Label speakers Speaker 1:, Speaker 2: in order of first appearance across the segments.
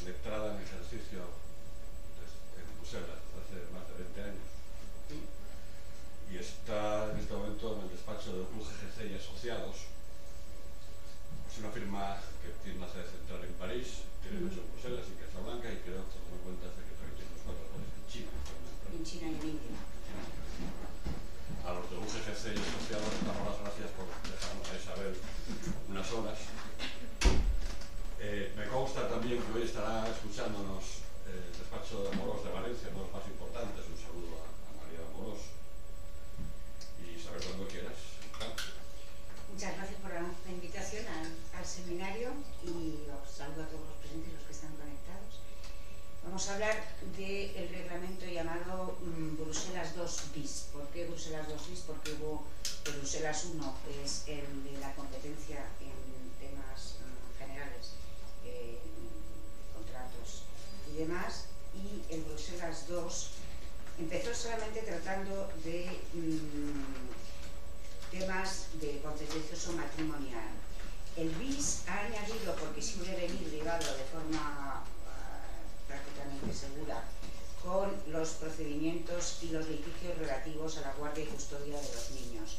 Speaker 1: letrada en ejercicio en Bruselas desde hace más de 20 años. Y está en este momento en el despacho del UGGC y Asociados. Es una firma que tiene una sede central en París, tiene mucho en Bruselas y Casablanca, y creo que me cuenta que también tiene unos cuantos en China.
Speaker 2: En China y en India.
Speaker 1: A los de UGGC y Asociados les damos las gracias por dejarnos a Isabel unas horas. Me consta también que hoy estará escuchándonos el despacho de Amorós de Valencia, uno de los más importantes. Un saludo a María Amorós. Y Isabel, cuando quieras.
Speaker 2: Muchas gracias por la invitación al seminario y os saludo a todos los presentes, los que están conectados. Vamos a hablar del reglamento llamado Bruselas 2 bis. ¿Por qué Bruselas 2 bis? Porque hubo Bruselas 1, que es el de la competencia en temas generales, contratos y demás, y el Bruselas 2 empezó solamente tratando de temas de contencioso matrimonial. El bis ha añadido, porque suele venir ligado de forma prácticamente segura con los procedimientos y los litigios relativos a la guardia y custodia de los niños.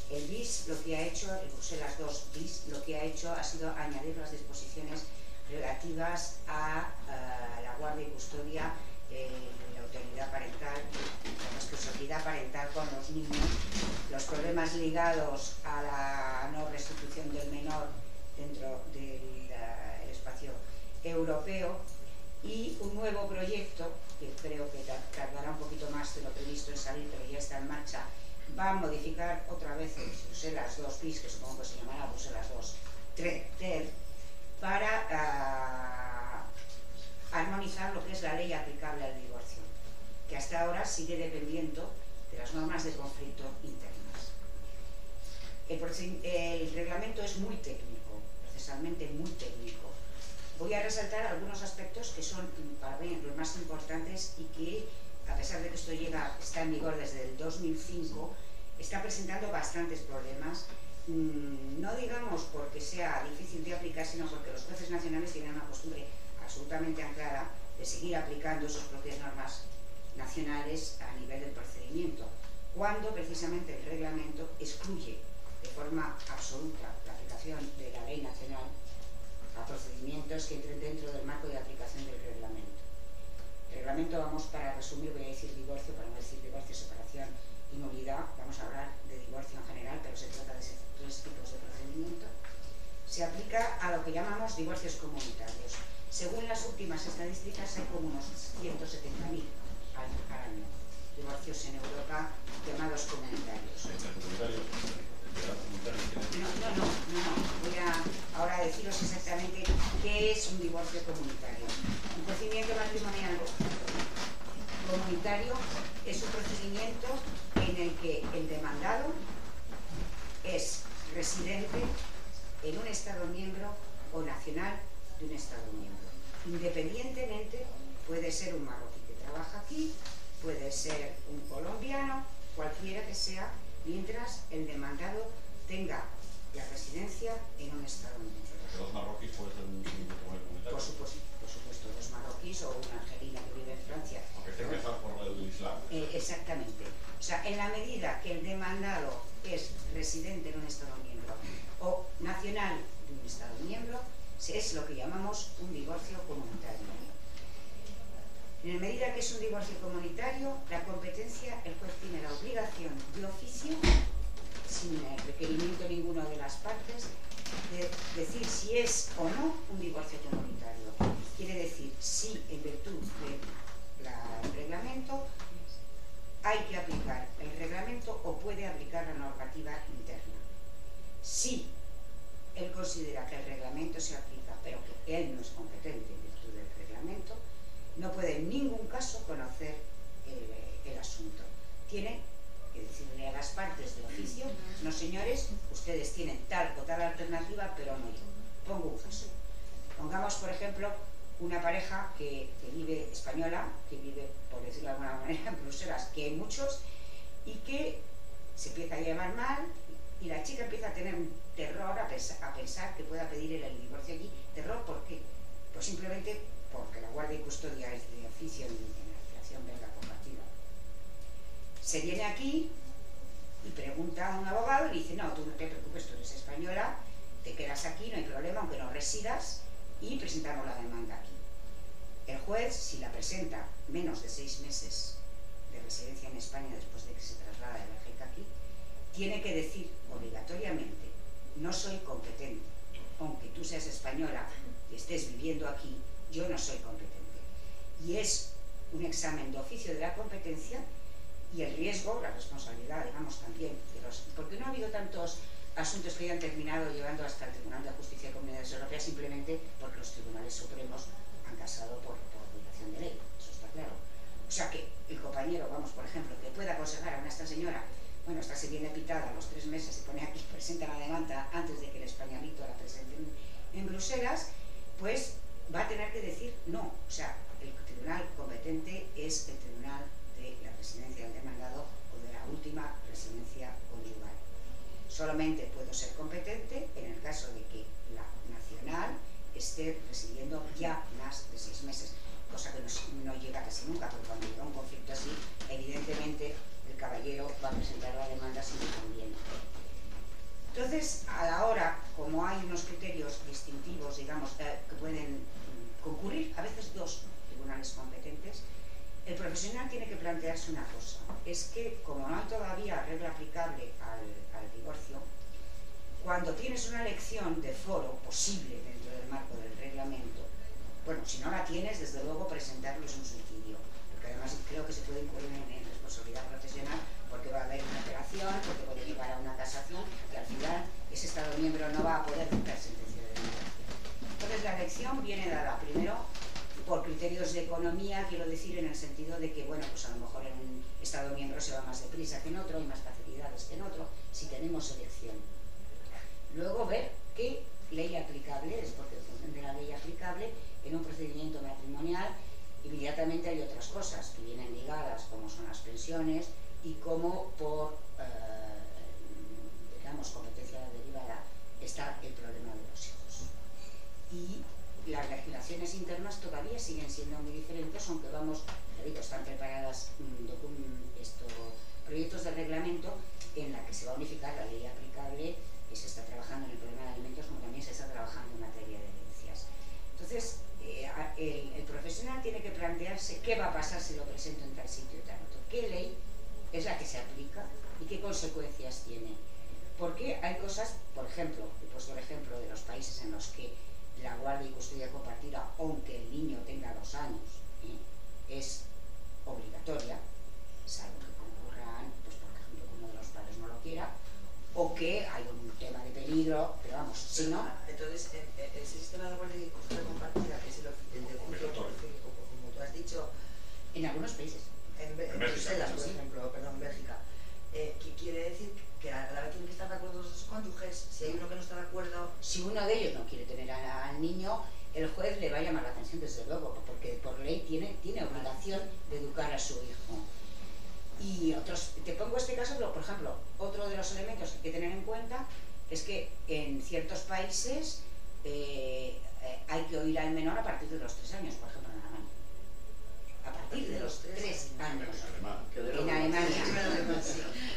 Speaker 2: El bis, lo que ha hecho, el Bruselas 2 bis, lo que ha hecho ha sido añadir las disposiciones relativas a la guardia y custodia, la autoridad parental, la responsabilidad parental con los niños, los problemas ligados a la no restitución del menor dentro del espacio europeo, y un nuevo proyecto que creo que tardará un poquito más de lo previsto en salir, pero ya está en marcha. Va a modificar otra vez el Bruselas 2 bis, que supongo que se llamará Bruselas 2 ter, para armonizar lo que es la ley aplicable al divorcio, que hasta ahora sigue dependiendo de las normas de conflicto internas. El reglamento es muy técnico, procesalmente muy técnico. Voy a resaltar algunos aspectos que son para mí los más importantes y que, a pesar de que esto está en vigor desde el 2005, está presentando bastantes problemas, no digamos porque sea difícil de aplicar, sino porque los jueces nacionales tienen una costumbre absolutamente anclada de seguir aplicando sus propias normas nacionales a nivel del procedimiento, cuando precisamente el reglamento excluye de forma absoluta la aplicación de la ley nacional a procedimientos que entren dentro del marco de aplicación del reglamento. El reglamento, vamos, para resumir, voy a decir divorcio, para no decir divorcio, separación y nulidad. Vamos a hablar de divorcio en general, pero se trata de tres tipos de procedimiento. Se aplica a lo que llamamos divorcios comunitarios. Según las últimas estadísticas, hay como unos 170.000 al año divorcios en Europa llamados comunitarios. No. Voy a ahora deciros exactamente qué es un divorcio comunitario. Un procedimiento matrimonial comunitario es un procedimiento en el que el demandado es residente en un Estado miembro o nacional de un Estado miembro. Independientemente, puede ser un marroquí que trabaja aquí, puede ser un colombiano, cualquiera que sea, mientras el demandado tenga la residencia en un Estado miembro.
Speaker 1: ¿Los marroquíes pueden ser un comunitario?
Speaker 2: Por supuesto, los marroquíes o una argelina que vive en Francia.
Speaker 1: Aunque esté empezado por el Islam.
Speaker 2: Exactamente. O sea, en la medida que el demandado es residente en un Estado miembro o nacional de un Estado miembro, es lo que llamamos un divorcio comunitario. En la medida que es un divorcio comunitario, la competencia, el juez tiene la obligación de oficio, sin requerimiento ninguno de las partes, de decir si es o no un divorcio comunitario. Quiere decir si, en virtud del reglamento, hay que aplicar el reglamento o puede aplicar la normativa interna. Si él considera que el reglamento se aplica, pero que él no es competente en virtud del reglamento, no puede en ningún caso conocer el asunto. Tiene que decirle a las partes del oficio: no señores, ustedes tienen tal o tal alternativa, pero no yo. Pongo un caso. Pongamos, por ejemplo, una pareja que vive española, que vive, por decirlo de alguna manera, en Bruselas, que hay muchos, y que se empieza a llevar mal, y la chica empieza a tener un terror a pensar que pueda pedir el divorcio allí. ¿Terror por qué? Pues simplemente porque la guardia y custodia es de oficio en la legislación belga compartida. Se viene aquí y pregunta a un abogado y dice, no, tú no te preocupes, tú eres española, te quedas aquí, no hay problema, aunque no residas, y presentamos la demanda aquí. El juez, si la presenta menos de 6 meses de residencia en España después de que se traslada de Bélgica aquí, tiene que decir obligatoriamente, no soy competente, aunque tú seas española y estés viviendo aquí, yo no soy competente. Y es un examen de oficio de la competencia y el riesgo, la responsabilidad, digamos, también de los... Porque no ha habido tantos asuntos que hayan terminado llevando hasta el Tribunal de Justicia de Comunidades Europeas simplemente porque los tribunales supremos han casado por obligación de ley, eso está claro. O sea que el compañero, vamos, por ejemplo, que pueda aconsejar a esta señora, bueno, esta se viene pitada a los 3 meses y pone aquí, presenta la demanda antes de que el españolito la presente en Bruselas, pues va a tener que decir no. O sea, el tribunal competente es el tribunal de la residencia del demandado o de la última residencia conyugal. Solamente puedo ser competente en el caso de que la nacional esté residiendo ya más de 6 meses, cosa que no llega casi nunca, porque cuando llega un conflicto así, evidentemente el caballero va a presentar la demanda si le conviene. Entonces, a la hora, como hay unos criterios distintivos, digamos, que pueden concurrir, a veces 2 tribunales competentes, el profesional tiene que plantearse una cosa, es que como no hay todavía regla aplicable al divorcio, cuando tienes una elección de foro posible dentro del marco del reglamento, bueno, si no la tienes, desde luego presentarlo es un suicidio, porque además creo que se puede incurrir en responsabilidad profesional, porque va a haber una apelación, porque puede llevar a una casación, y al final ese Estado miembro no va a poder dictar sentencia de divorcio. Entonces la elección viene dada primero por criterios de economía, quiero decir, en el sentido de que, bueno, pues a lo mejor en un Estado miembro se va más deprisa que en otro, hay más facilidades que en otro, si tenemos elección. Luego ver qué ley aplicable es, porque en función de la ley aplicable, en un procedimiento matrimonial, inmediatamente hay otras cosas que vienen ligadas, como son las pensiones y como por, digamos, competencia derivada, está el problema de los hijos. Y las legislaciones internas todavía siguen siendo muy diferentes, aunque vamos, ya digo, están preparadas proyectos de reglamento en la que se va a unificar la ley aplicable y se está trabajando en el problema de alimentos, como también se está trabajando en materia de herencias. Entonces, el profesional tiene que plantearse qué va a pasar si lo presento en tal sitio y tal otro, qué ley es la que se aplica y qué consecuencias tiene. Porque hay cosas, por ejemplo, he puesto el ejemplo de los países en los que la guardia y custodia compartida, aunque el niño tenga 2 años, es obligatoria, salvo que concurran, pues por ejemplo, que uno de los padres no lo quiera, o que hay un tema de peligro, pero vamos, si no...
Speaker 3: Entonces, el sistema de guardia y custodia compartida, que es el de como tú has dicho,
Speaker 2: en algunos países.
Speaker 3: En Bruselas, por ejemplo, perdón, en Bélgica, que quiere decir que a la vez tienen que estar de acuerdo los cónyuges. Si hay uno que no está de acuerdo...
Speaker 2: Si uno de ellos no quiere tener al niño, el juez le va a llamar la atención, desde luego, porque por ley tiene obligación de educar a su hijo. Y otros, te pongo este caso, pero por ejemplo, otro de los elementos que hay que tener en cuenta es que en ciertos países hay que oír al menor a partir de los 3 años, por ejemplo en Alemania. A partir de los 3 años. En Alemania.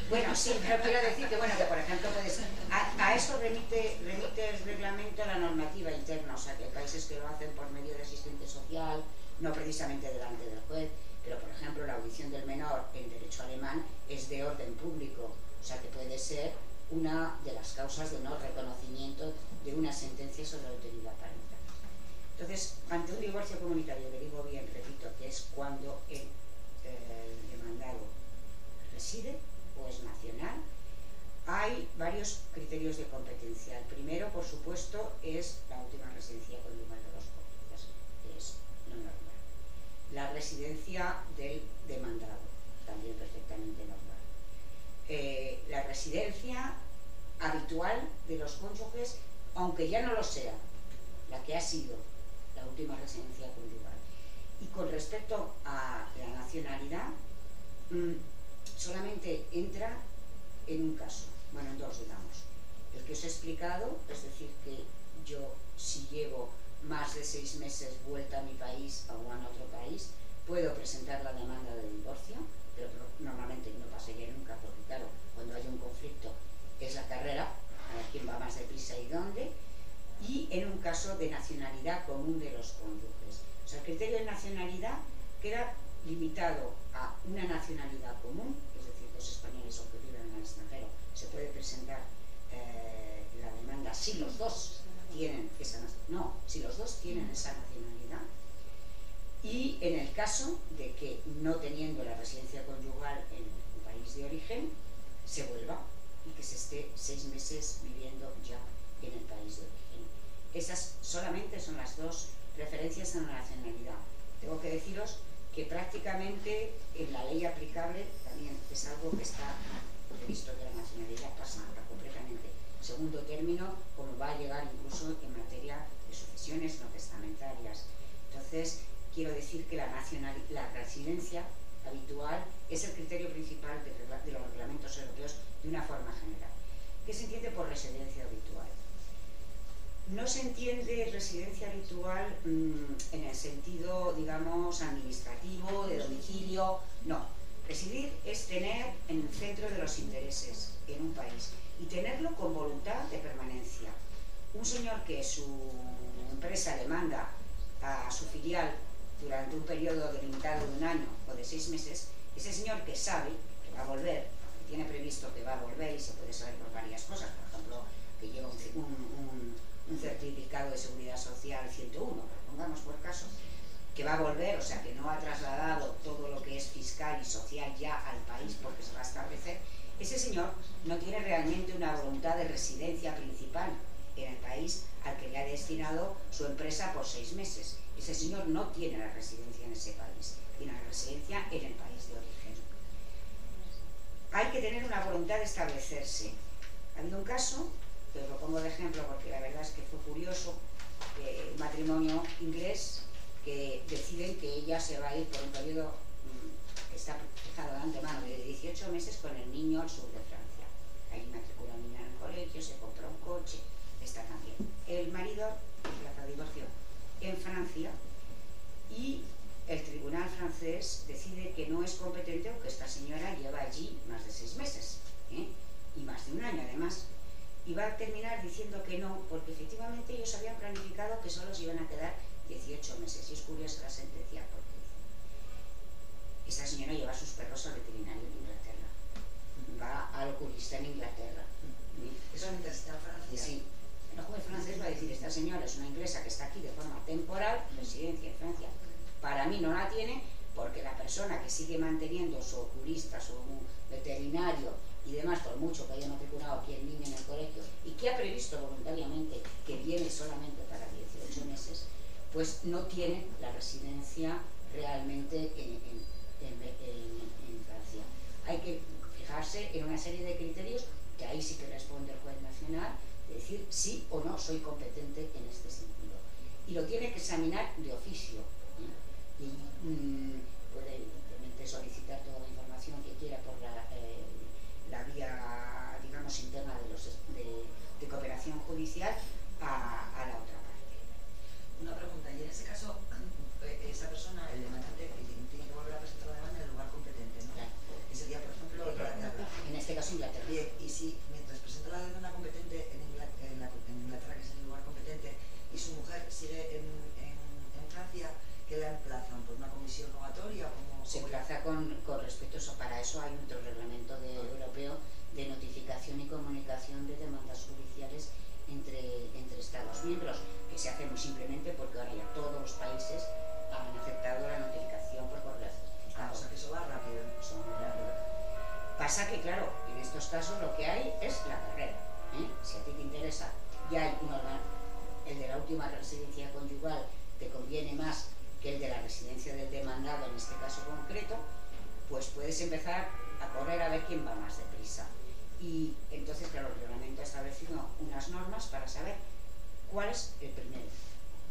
Speaker 2: Bueno, sí, pero quiero decir que, bueno, que por ejemplo puedes... A eso remite el reglamento a la normativa interna, o sea que hay países que lo hacen por medio de asistente social, no precisamente delante del juez, pero por ejemplo la audición del menor en derecho alemán es de orden público, o sea que puede ser una de las causas de no reconocimiento de una sentencia sobre autoridad parental. Entonces, ante un divorcio comunitario, le digo bien, repito, que es cuando el demandado reside o es nacional, hay varios criterios de competencia. El primero, por supuesto, es la última residencia conyugal de los cónyuges, que es lo normal. La residencia del demandado, también perfectamente normal. La residencia habitual de los cónyuges, aunque ya no lo sea, la que ha sido la última residencia conyugal. Y con respecto a la nacionalidad, solamente entra en un caso, bueno, en 2, digamos. El que os he explicado, es decir, que yo si llevo más de 6 meses vuelta a mi país o a otro país, puedo presentar la demanda de divorcio, pero normalmente no pasaría nunca, porque claro, cuando hay un conflicto es la carrera, a ver quién va más deprisa y dónde, y en un caso de nacionalidad común de los cónyuges. O sea, el criterio de nacionalidad queda limitado a una nacionalidad común, es decir, dos españoles o que viven en el extranjero, se puede presentar la demanda si los dos tienen esa nacionalidad, y en el caso de que no teniendo la residencia conyugal en un país de origen, se vuelva y que se esté 6 meses viviendo ya en el país de origen. Esas solamente son las dos referencias a la nacionalidad. Tengo que deciros que prácticamente en la ley aplicable también es algo que está previsto, que la nacionalidad pasa completamente segundo término, como va a llegar incluso en materia de sucesiones no testamentarias. Entonces, quiero decir que la residencia habitual es el criterio principal de los reglamentos europeos de una forma general. ¿Qué se entiende por residencia habitual? No se entiende residencia habitual en el sentido, digamos, administrativo, de domicilio, no. Residir es tener en el centro de los intereses en un país y tenerlo con voluntad de permanencia. Un señor que su empresa le manda a su filial durante un periodo delimitado de 1 año o de 6 meses, ese señor que sabe que va a volver, que tiene previsto que va a volver, y se puede saber por varias cosas, por ejemplo, que lleva un certificado de seguridad social 101, pongamos por caso, que va a volver, o sea que no ha trasladado todo lo que es fiscal y social ya al país porque se va a establecer, ese señor no tiene realmente una voluntad de residencia principal en el país al que le ha destinado su empresa por 6 meses. Ese señor no tiene la residencia en ese país, tiene la residencia en el país de origen. Hay que tener una voluntad de establecerse. Ha habido un caso, que os lo pongo de ejemplo porque la verdad es que fue curioso, un matrimonio inglés que deciden que ella se va a ir por un periodo que está fijado de antemano de 18 meses con el niño al sur de Francia. Ahí matricula al niño en el colegio, se compra un coche, está también. El marido la divorció en Francia y el tribunal francés decide que no es competente, aunque esta señora lleva allí más de 6 meses y más de 1 año además, y va a terminar diciendo que no, porque efectivamente ellos habían planificado que solo se iban a quedar 18 meses, y es curiosa la sentencia porque esta señora lleva a sus perros al veterinario en Inglaterra, va al oculista en Inglaterra.
Speaker 3: ¿Eso mientras está en Francia?
Speaker 2: Sí. El juez francés va a decir, esta señora es una inglesa que está aquí de forma temporal, residencia en Francia. Para mí no la tiene porque la persona que sigue manteniendo su oculista, su veterinario y demás, por mucho que haya matriculado aquí el niño en el colegio y que ha previsto voluntariamente que viene solamente para 18 meses, pues no tiene la residencia realmente en Francia. Hay que fijarse en una serie de criterios que ahí sí que responde el juez nacional, de decir sí o no soy competente en este sentido. Y lo tiene que examinar de oficio. Y puede simplemente solicitar toda la información que quiera por la vía, digamos, interna de cooperación judicial a la otra parte.
Speaker 3: Una pregunta, y en ese caso, esa persona, el demandante, tiene que volver a presentar la demanda en el lugar competente, ¿no?
Speaker 2: Claro.
Speaker 3: Que sería, por ejemplo, Inglaterra.
Speaker 2: En este caso Inglaterra.
Speaker 3: Bien, y si mientras presenta la demanda competente en Inglaterra, que es el lugar competente, y su mujer sigue en Francia, ¿qué la emplazan? ¿Por una comisión rogatoria?
Speaker 2: Se emplaza con respecto a eso. Para eso hay otro reglamento europeo de notificación y comunicación de demandas judiciales entre Estados miembros, que se hace muy simplemente porque ahora ya todos los países han aceptado la notificación por correo.
Speaker 3: O sea que eso va rápido.
Speaker 2: Eso va muy rápido. Pasa que, claro, en estos casos lo que hay es la carrera. Si a ti te interesa, ya hay un órgano, el de la última residencia conyugal te conviene más que el de la residencia del demandado en este caso concreto, pues puedes empezar a correr a ver quién va más deprisa. Y entonces, claro, el reglamento ha establecido unas normas para saber cuál es el primero.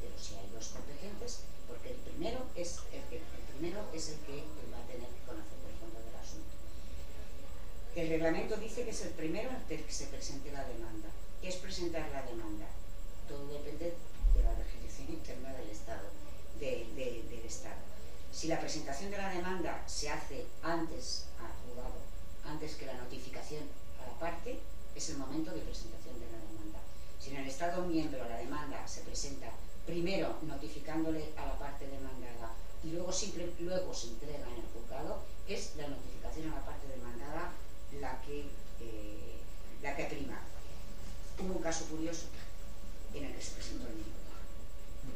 Speaker 2: Pero si hay 2 competentes, porque el primero es el que va a tener que conocer el fondo del asunto. El reglamento dice que es el primero ante el que se presente la demanda. ¿Qué es presentar la demanda? Todo depende de la legislación Administración Interna del Estado. Del Estado. Si la presentación de la demanda se hace antes al juzgado, antes que la notificación a la parte, es el momento de presentación de la demanda. Si en el Estado miembro la demanda se presenta primero notificándole a la parte demandada y luego se entrega en el juzgado, es la notificación a la parte demandada la que prima. Hubo un caso curioso en el que se presentó el mismo.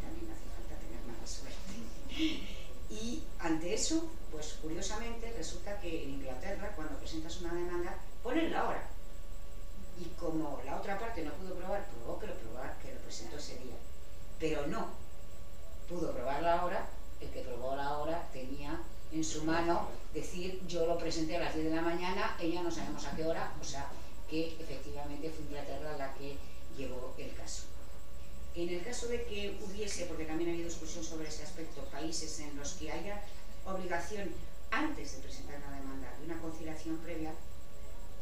Speaker 2: También hace falta tener mala suerte. Y ante eso, pues curiosamente resulta que en Inglaterra, cuando presentas una demanda, ponen la hora. Y como la otra parte no pudo probar, probó que lo presentó ese día. Pero no pudo probar la hora. El que probó la hora tenía en su mano decir: yo lo presenté a las 10 de la mañana, ella no sabemos a qué hora. O sea que efectivamente fue Inglaterra la que llevó el caso. En el caso de que hubiese, porque también ha habido discusión sobre ese aspecto, países en los que haya obligación antes de presentar la demanda de una conciliación previa,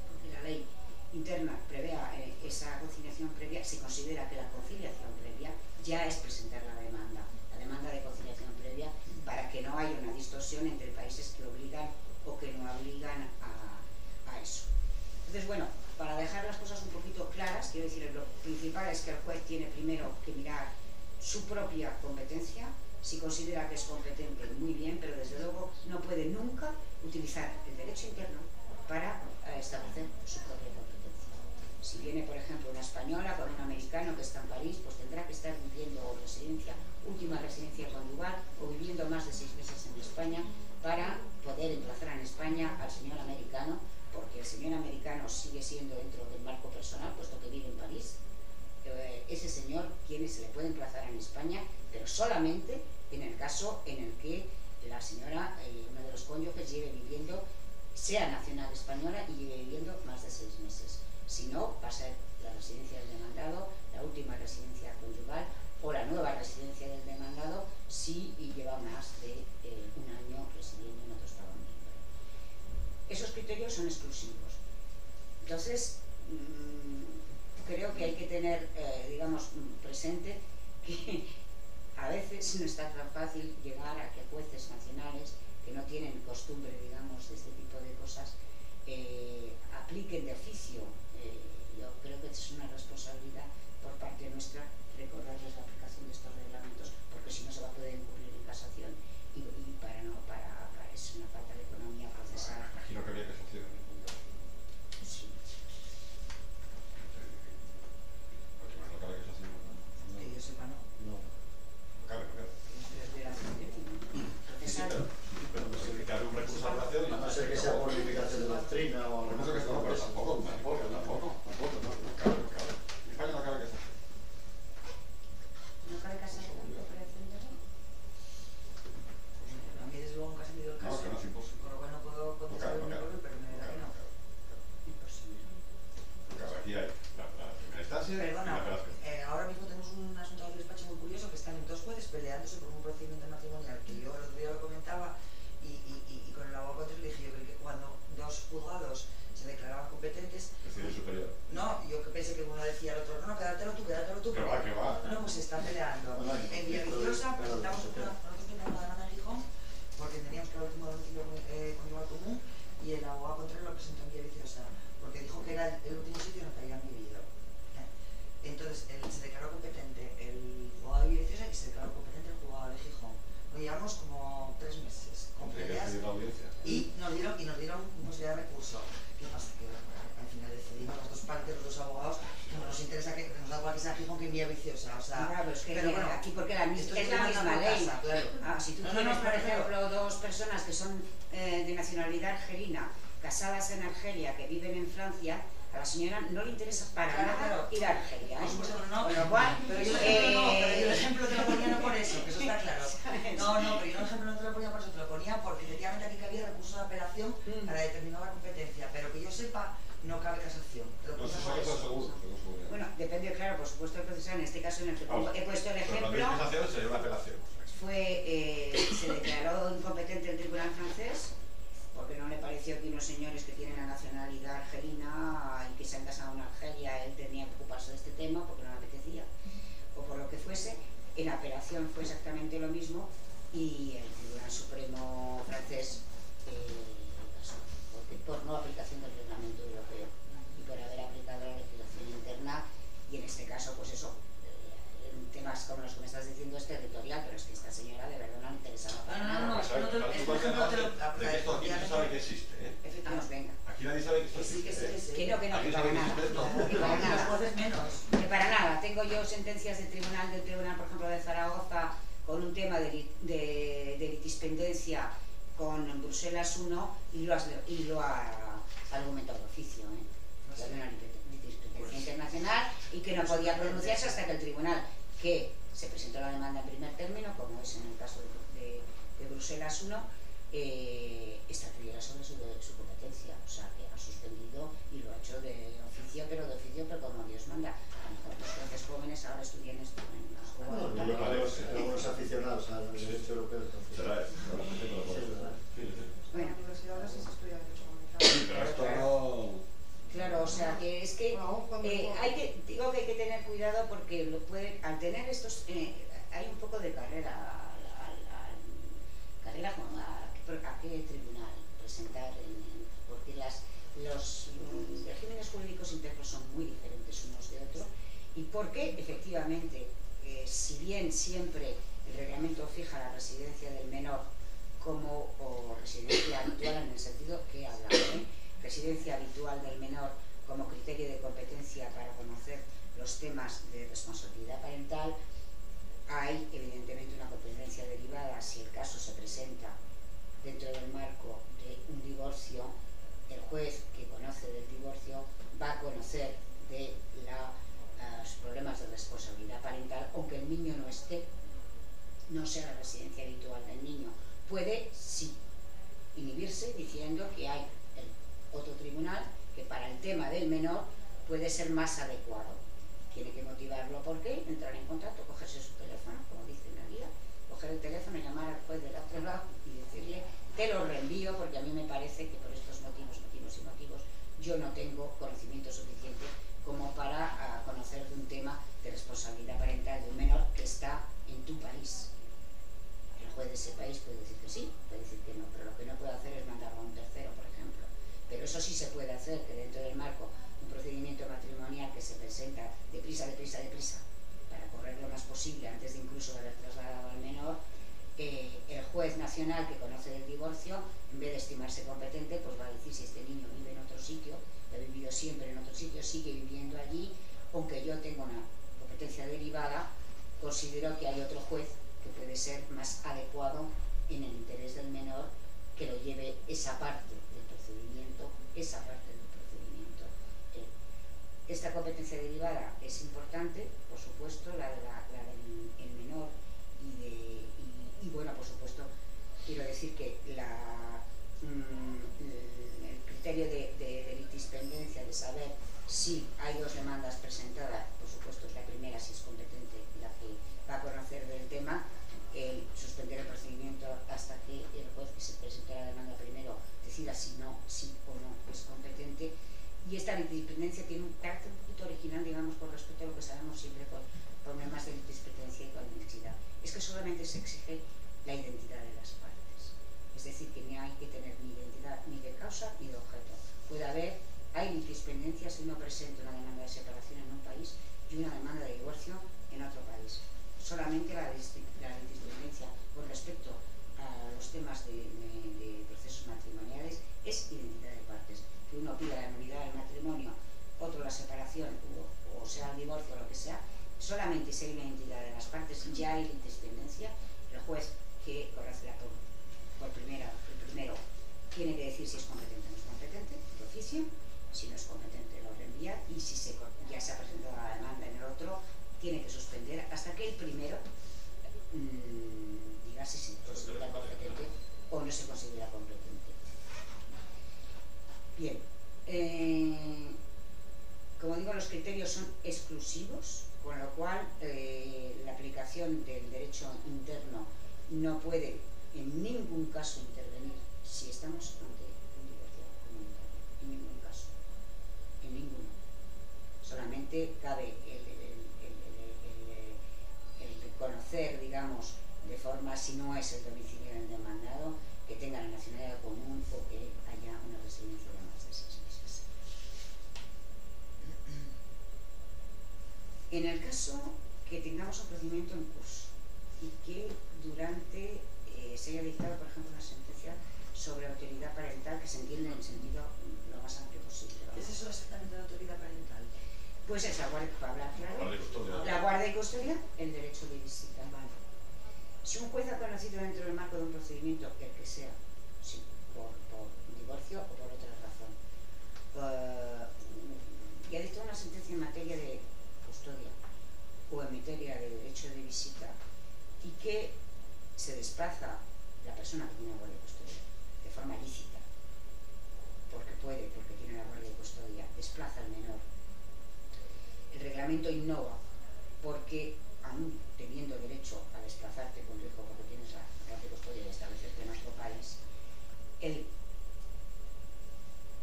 Speaker 2: porque la ley interna prevea esa conciliación previa, se considera que la conciliación previa ya es presentar la demanda de conciliación previa, para que no haya una distorsión entre países que obligan o que no obligan a eso. Entonces, bueno, para dejar las cosas un poquito claras, quiero decir, lo principal es que el juez tiene primero que mirar su propia competencia. Si considera que es competente, muy bien, pero desde luego no puede nunca utilizar el derecho interno para establecer su propia competencia. Si viene, por ejemplo, una española con un americano que está en París, pues tendrá que estar viviendo última residencia conyugal, o viviendo más de 6 meses en España, para poder emplazar en España al señor americano, porque el señor americano sigue siendo dentro del marco personal, puesto que vive en París. Ese señor se le puede emplazar en España, pero solamente en el caso en el que la señora, uno de los cónyuges, sea nacional española y lleve viviendo más de 6 meses. Si no, va a ser la residencia del demandado, la última residencia conyugal, o la nueva residencia del demandado si lleva más de un año residiendo en otro Estado miembro. Esos criterios son exclusivos. Entonces, creo que hay que tener, presente que a veces no está tan fácil llegar a que jueces nacionales que no tienen costumbre, de este tipo de cosas, apliquen de oficio. Yo creo que es una responsabilidad por parte nuestra recordarles la aplicación de estos reglamentos, porque si no se va a poder incurrir en casación y es una falta de economía procesal.
Speaker 1: Imagino que habría casación en ningún caso.
Speaker 2: Sí.
Speaker 1: Porque más no cabe casación, ¿no?
Speaker 3: Que yo sepa, no.
Speaker 1: No cabe. Sí, pero si cabe un recurso a apelación,
Speaker 4: A no ser que sea por modificación de doctrina o
Speaker 1: no sé qué está, pero tampoco. Cabe. En España no cabe casación.
Speaker 2: ¿No cabe casación en la operación de ley?
Speaker 3: A mí desde luego nunca se me dio el caso.
Speaker 1: No, que no es imposible.
Speaker 3: Con lo cual no puedo contestar un error, pero me da que no.
Speaker 2: Imposible.
Speaker 1: Claro, aquí hay la primera instancia y la
Speaker 3: Perdona,
Speaker 1: apelación.
Speaker 3: ahora mismo tenemos un asunto del despacho muy curioso, que están 2 jueces peleándose por un procedimiento matrimonial que yo el otro día lo comentaba, y con el abogado contrario le dije: yo creo que cuando 2 juzgados se declaraban competentes,
Speaker 1: Decisión superior.
Speaker 3: no, yo que pensé que uno decía al otro: no, quédatelo tú.
Speaker 1: Que va.
Speaker 3: No, pues se están peleando. En Villaviciosa presentamos nosotros una demanda en Gijón, porque teníamos que haber último domicilio conyugal común, y el abogado contrario lo presentó en Villaviciosa, porque dijo que era el último sitio en el que habían vivido. Entonces, se declaró competente el juzgado de Villaviciosa y se declaró competente el juzgado de Gijón. Nos llevamos como 3 meses con peleas y nos dieron posibilidad de recurso. ¿Qué pasa? Que al final decidimos las 2 partes, los 2 abogados, que no nos interesa que nos da igual que sea Gijón que en Villaviciosa. O sea,
Speaker 2: claro, es que
Speaker 3: pero bueno,
Speaker 2: aquí porque es la misma ley.
Speaker 3: Casa, claro.
Speaker 2: Si tú tienes, por ejemplo, 2 personas que son de nacionalidad argelina, casadas en Argelia, que viven en Francia, a la señora no le interesa para nada ir a Argelia.
Speaker 3: Por supuesto, no.
Speaker 2: Con lo cual,
Speaker 3: pero yo el ejemplo te lo ponía no por eso, que eso está claro. No, pero yo el ejemplo no te lo ponía por eso, te lo ponía porque efectivamente aquí cabía recurso de apelación para determinar la competencia, pero que yo sepa, no cabe casación. Te lo ponía por eso.
Speaker 1: Seguro.
Speaker 2: Bueno, depende, claro, por supuesto, del procesal. En este caso, en el que he puesto el ejemplo,
Speaker 1: casación sería una apelación.
Speaker 2: se declaró incompetente el tribunal francés, porque no le pareció que unos señores que tienen la nacionalidad argelina y que se han casado en Argelia, él tenía que ocuparse de este tema porque no le apetecía, o por lo que fuese. En apelación y el Tribunal Supremo francés pasó, porque por no aplicación del reglamento europeo y por haber aplicado la legislación interna, y en este caso pues eso, en temas como los que me estás diciendo es territorial, pero es que esta señora de verdad no le interesaba para nada.
Speaker 1: De que esto aquí no se sabe que existe, ¿eh?
Speaker 2: Vamos, venga.
Speaker 1: Aquí nadie sabe que esto
Speaker 3: Sí,
Speaker 1: existe.
Speaker 3: que sí.
Speaker 2: Que no,
Speaker 1: Aquí
Speaker 2: que
Speaker 1: sabe
Speaker 2: para
Speaker 1: que
Speaker 2: nada.
Speaker 1: existe esto.
Speaker 2: Que para
Speaker 3: Los
Speaker 2: nada.
Speaker 3: jueces menos.
Speaker 2: Que para nada. Tengo yo sentencias del tribunal, por ejemplo, de Zaragoza, con un tema de litispendencia con Bruselas 1 y lo ha argumentado de oficio, que había una litispendencia internacional y que no podía pronunciarse hasta que el tribunal, que se presentó la demanda en primer término, como es en el caso de Bruselas 1, estatuyera sobre su competencia, o sea que ha suspendido y lo ha hecho de oficio, pero como Dios manda. A lo mejor los jueces jóvenes ahora estudian esto en la escuela.
Speaker 4: Yo creo que algunos aficionados al derecho europeo.
Speaker 1: Será eso.
Speaker 2: Bueno.
Speaker 3: En la universidad ahora sí se estudia derecho comunitario.
Speaker 1: Sí, pero esto no...
Speaker 2: Claro, o sea que es que digo que hay que tener cuidado porque al tener estos hay un poco de carrera a qué tribunal presentar, porque los regímenes jurídicos internos son muy diferentes unos de otros, y porque efectivamente si bien siempre el reglamento fija la residencia del menor como residencia habitual, en el sentido que hablamos, residencia habitual del menor como criterio de competencia para conocer los temas de responsabilidad parental, hay evidentemente una competencia derivada si el caso se presenta dentro del marco de un divorcio. El juez que conoce del divorcio va a conocer de los problemas de responsabilidad parental, aunque el niño no esté, no sea la residencia habitual del niño. Puede sí inhibirse diciendo que hay otro tribunal que para el tema del menor puede ser más adecuado. Tiene que motivarlo. ¿Por qué? Entrar en contacto, cogerse su teléfono, como dice la guía, coger el teléfono, llamar al juez del otro lado y decirle: te lo reenvío porque a mí me parece que por estos motivos yo no tengo conocimiento suficiente como para conocer de un tema de responsabilidad parental de un menor que está en tu país. El juez de ese país puede decir que sí, puede decir que no, pero lo que no puede hacer es mandarlo a un tercero, por ejemplo. Pero eso sí se puede hacer, que dentro del marco de un procedimiento matrimonial que se presenta deprisa, para correr lo más posible antes de incluso haber trasladado al menor, el juez nacional que conoce del divorcio, en vez de estimarse competente, pues va a decir: si este niño vive en otro sitio, ha vivido siempre en otro sitio, sigue viviendo allí, aunque yo tengo una competencia derivada, considero que hay otro juez que puede ser más adecuado en el interés del menor, que lo lleve esa parte del procedimiento. Esta competencia derivada es importante, por supuesto, la del menor y bueno, por supuesto, quiero decir que el criterio de litispendencia, de saber si hay dos demandas presentadas, por supuesto es la primera, si es competente, la que va a conocer del tema, suspender el procedimiento hasta que el juez que se presentó la demanda primero decida si o no es competente. Y esta litispendencia tiene un carácter un poquito original, digamos, con respecto a lo que sabemos siempre con problemas de litispendencia y con necesidad. Es que solamente se exige la identidad de las partes. Es decir, que ni hay que tener ni identidad ni de causa ni de objeto. Hay litispendencia si uno presenta una demanda de separación en un país y una demanda de divorcio en otro país. Solamente la litispendencia con respecto a los temas de procesos matrimoniales es identidad de partes. Que uno pida la nulidad del matrimonio, otro la separación o sea el divorcio o lo que sea, solamente si hay una identidad de las partes ya hay litispendencia. El juez que conocerá por primero tiene que decir si es competente o no es competente, de oficio. Si no es competente lo reenvía, y si ya se ha presentado la demanda en el otro, tiene que suspender hasta que el primero diga si se considera competente o no se considera competente. Bien, como digo, los criterios son exclusivos, con lo cual la aplicación del derecho interno no puede en ningún caso intervenir si estamos ante un divorcio comunitario, en ningún caso, en ninguno. Solamente cabe el conocer, digamos, de forma, si no es el el domicilio del demandado, que tenga la nacionalidad común o que haya una residencia de más de 6 meses. En el caso que tengamos un procedimiento en curso y que durante se haya dictado, por ejemplo, una sentencia sobre autoridad parental, que se entiende en el sentido lo más amplio posible.
Speaker 3: ¿Qué es eso exactamente de autoridad parental?
Speaker 2: Pues es la guardia, para hablar claro, la guardia y custodia, el derecho de visita.
Speaker 3: Vale.
Speaker 2: Si un juez ha conocido dentro del marco de un procedimiento, el que sea, sí, por divorcio o por otra razón, y ha dictado una sentencia en materia de custodia o en materia de derecho de visita, y que se desplaza la persona que tiene la guardia y custodia de forma lícita, porque puede, porque tiene la guardia y custodia, desplaza al menor. El reglamento innova porque, aún teniendo derecho a desplazarte con tu hijo porque tienes la guardia y custodia y establecerte en nuestro país, el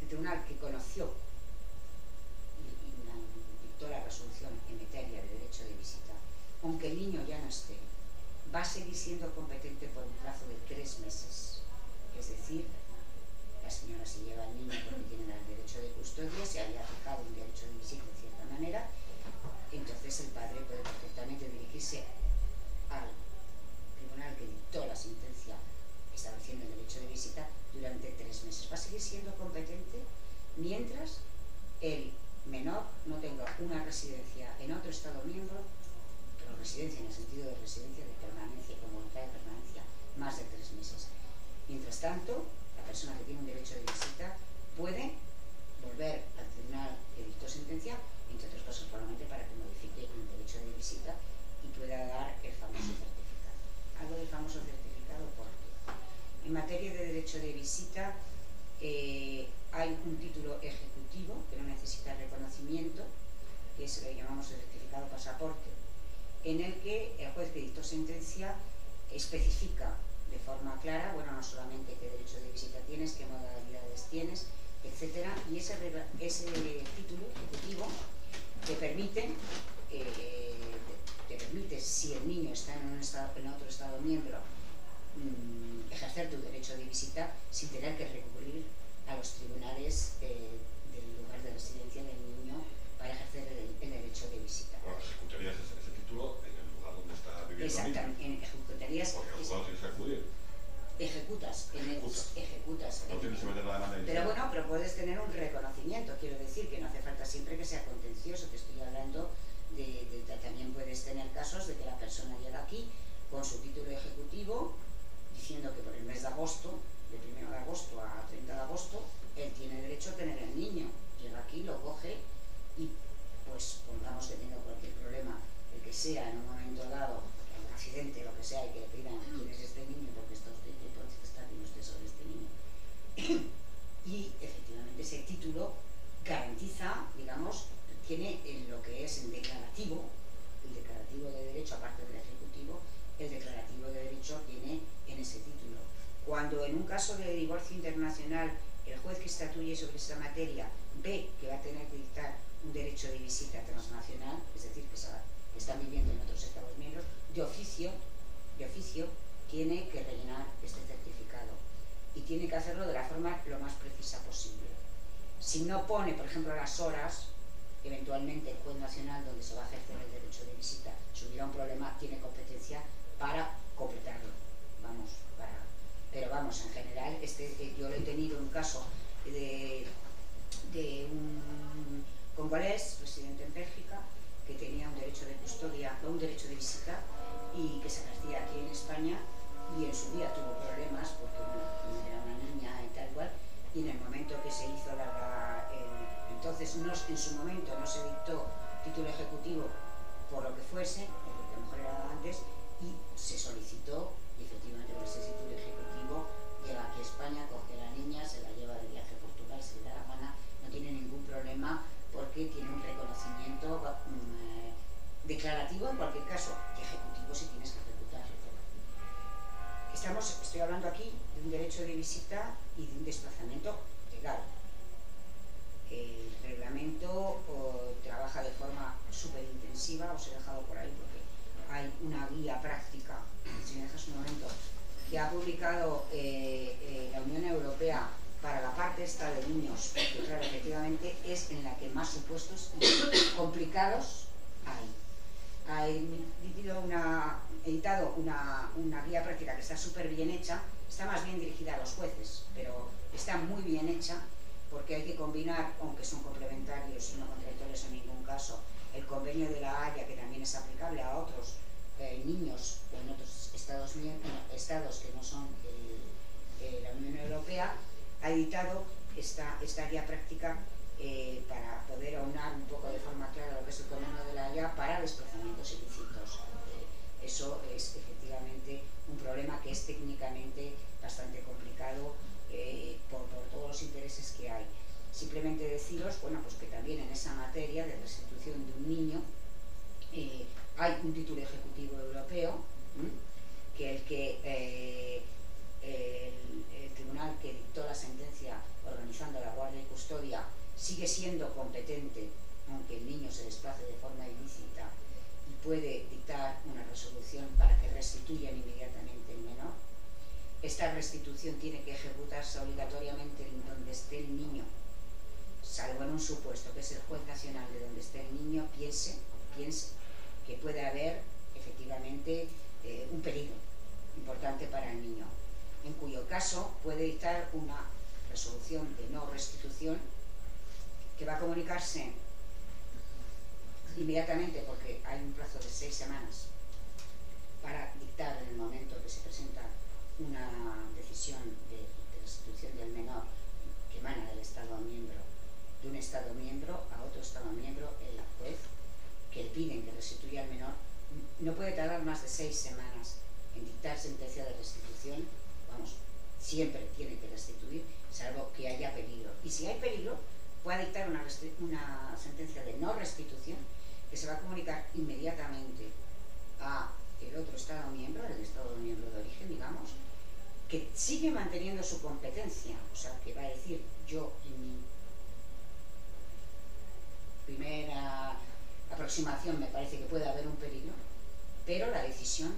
Speaker 2: tribunal que conoció y dictó la resolución en materia de derecho de visita, aunque el niño ya no esté, va a seguir siendo competente por un plazo de 3 meses. Es decir, la señora se lleva al niño porque tiene el derecho de custodia, se había fijado un derecho de visita de cierta manera, entonces el padre puede perfectamente dirigirse al tribunal que dictó la sentencia estableciendo el derecho de visita durante 3 meses. Va a seguir siendo competente mientras el menor no tenga una residencia en otro Estado miembro, pero residencia en el sentido de residencia de permanencia, con voluntad de permanencia, más de 3 meses. Mientras tanto, la persona que tiene un derecho de visita puede volver al tribunal que dictó sentencia, entre otras cosas probablemente para que modifique el derecho de visita y pueda dar el famoso certificado. Hablo del famoso certificado porque en materia de derecho de visita hay un título ejecutivo que no necesita reconocimiento, que es lo que llamamos el certificado pasaporte, en el que el juez que dictó sentencia especifica de forma clara, bueno, no solamente qué derecho de visita tienes, qué modalidades tienes, etcétera, y ese título ejecutivo te permite, si el niño está en otro Estado miembro, ejercer tu derecho de visita sin tener que recurrir a los tribunales del lugar de residencia del niño para ejercer el derecho de visita.
Speaker 1: Bueno, ejecutarías ese título en el lugar donde está viviendo el niño.
Speaker 2: Exactamente, ejecutarías.
Speaker 1: Porque al juzgado tienes que acudir.
Speaker 2: Ejecutas.
Speaker 1: No tienes que meter la demanda en
Speaker 2: Pero bueno, pero puedes tener un reconocimiento, quiero decir que no hace falta siempre que sea contencioso, te estoy hablando también puedes tener casos de que la persona llega aquí con su título ejecutivo diciendo que por el mes de agosto, de 1 de agosto a 30 de agosto, él tiene derecho a tener el niño. Llega aquí, lo coge y, pues, pongamos que tenga cualquier problema, el que sea en un momento dado, un accidente, lo que sea, y que le pidan quién es este niño, porque está usted, está bien usted sobre este niño. Y efectivamente ese título garantiza, digamos, tiene lo que es el declarativo de derecho, aparte del ejecutivo, el declarativo de derecho tiene en ese título. Cuando en un caso de divorcio internacional el juez que estatuye sobre esta materia ve que va a tener que dictar un derecho de visita transnacional, es decir, que están viviendo en otros Estados miembros, de oficio tiene que rellenar este certificado y tiene que hacerlo de la forma lo más precisa posible. Si no pone, por ejemplo, las horas, eventualmente el juez nacional donde se va a ejercer el derecho de visita, si hubiera un problema, tiene competencia para completarlo. Pero vamos, en general, yo lo he tenido un caso de un congolés residente en Bélgica que tenía un derecho de custodia, un derecho de visita, y que se ejercía aquí en España, y en su día tuvo problemas porque era una niña y tal cual, y en el momento que se hizo entonces en su momento no se dictó título ejecutivo por lo que fuese, o porque a lo mejor era antes, y se solicitó, y efectivamente por ese título ejecutivo llega aquí a España, coge a la niña, se la lleva de viaje a Portugal, se le da la gana, no tiene ningún problema porque tiene un reconocimiento declarativo en cualquier caso, y ejecutivo si tienes que ejecutarlo. Estoy hablando aquí de un derecho de visita y de un desplazamiento legal. El reglamento trabaja de forma súper intensiva, os he dejado por ahí porque hay una guía práctica. Si me dejas un momento, que ha publicado la Unión Europea para la parte esta de niños, porque claro, efectivamente es en la que más supuestos complicados hay. Ha editado una guía práctica que está súper bien hecha, está más bien dirigida a los jueces, pero está muy bien hecha porque hay que combinar, aunque son complementarios y no contradictorios en ningún caso, el convenio de la Haya, que también es aplicable a otros niños en otros estados que no son la Unión Europea. Ha editado esta guía práctica para poder aunar un poco de forma clara lo que es el convenio de la Haya para desplazamientos ilícitos. Eso es efectivamente un problema que es técnicamente bastante complicado por todos los intereses que hay. Simplemente deciros, bueno, pues que también en esa materia de restitución de un niño hay un título ejecutivo europeo que el tribunal que dictó la sentencia organizando la guardia y custodia sigue siendo competente, aunque el niño se desplace de forma ilícita, y puede dictar una resolución para que restituyan inmediatamente el menor. Esta restitución tiene que ejecutarse obligatoriamente en donde esté el niño, salvo en un supuesto, que es el juez nacional de donde esté el niño piense que puede haber efectivamente un peligro importante para el niño, en cuyo caso puede dictar una resolución de no restitución que va a comunicarse inmediatamente, porque hay un plazo de 6 semanas para dictar en el momento que se presenta una decisión de restitución del menor que emana del Estado miembro, de un Estado miembro a otro Estado miembro. El juez que le piden que restituya al menor no puede tardar más de 6 semanas en dictar sentencia de restitución. Vamos, siempre tiene que restituir, salvo que haya peligro. Y si hay peligro, puede dictar una sentencia de no restitución que se va a comunicar inmediatamente a el otro Estado miembro, el Estado miembro de origen, digamos, que sigue manteniendo su competencia. O sea, que va a decir, yo en mi primera aproximación me parece que puede haber un peligro, pero la decisión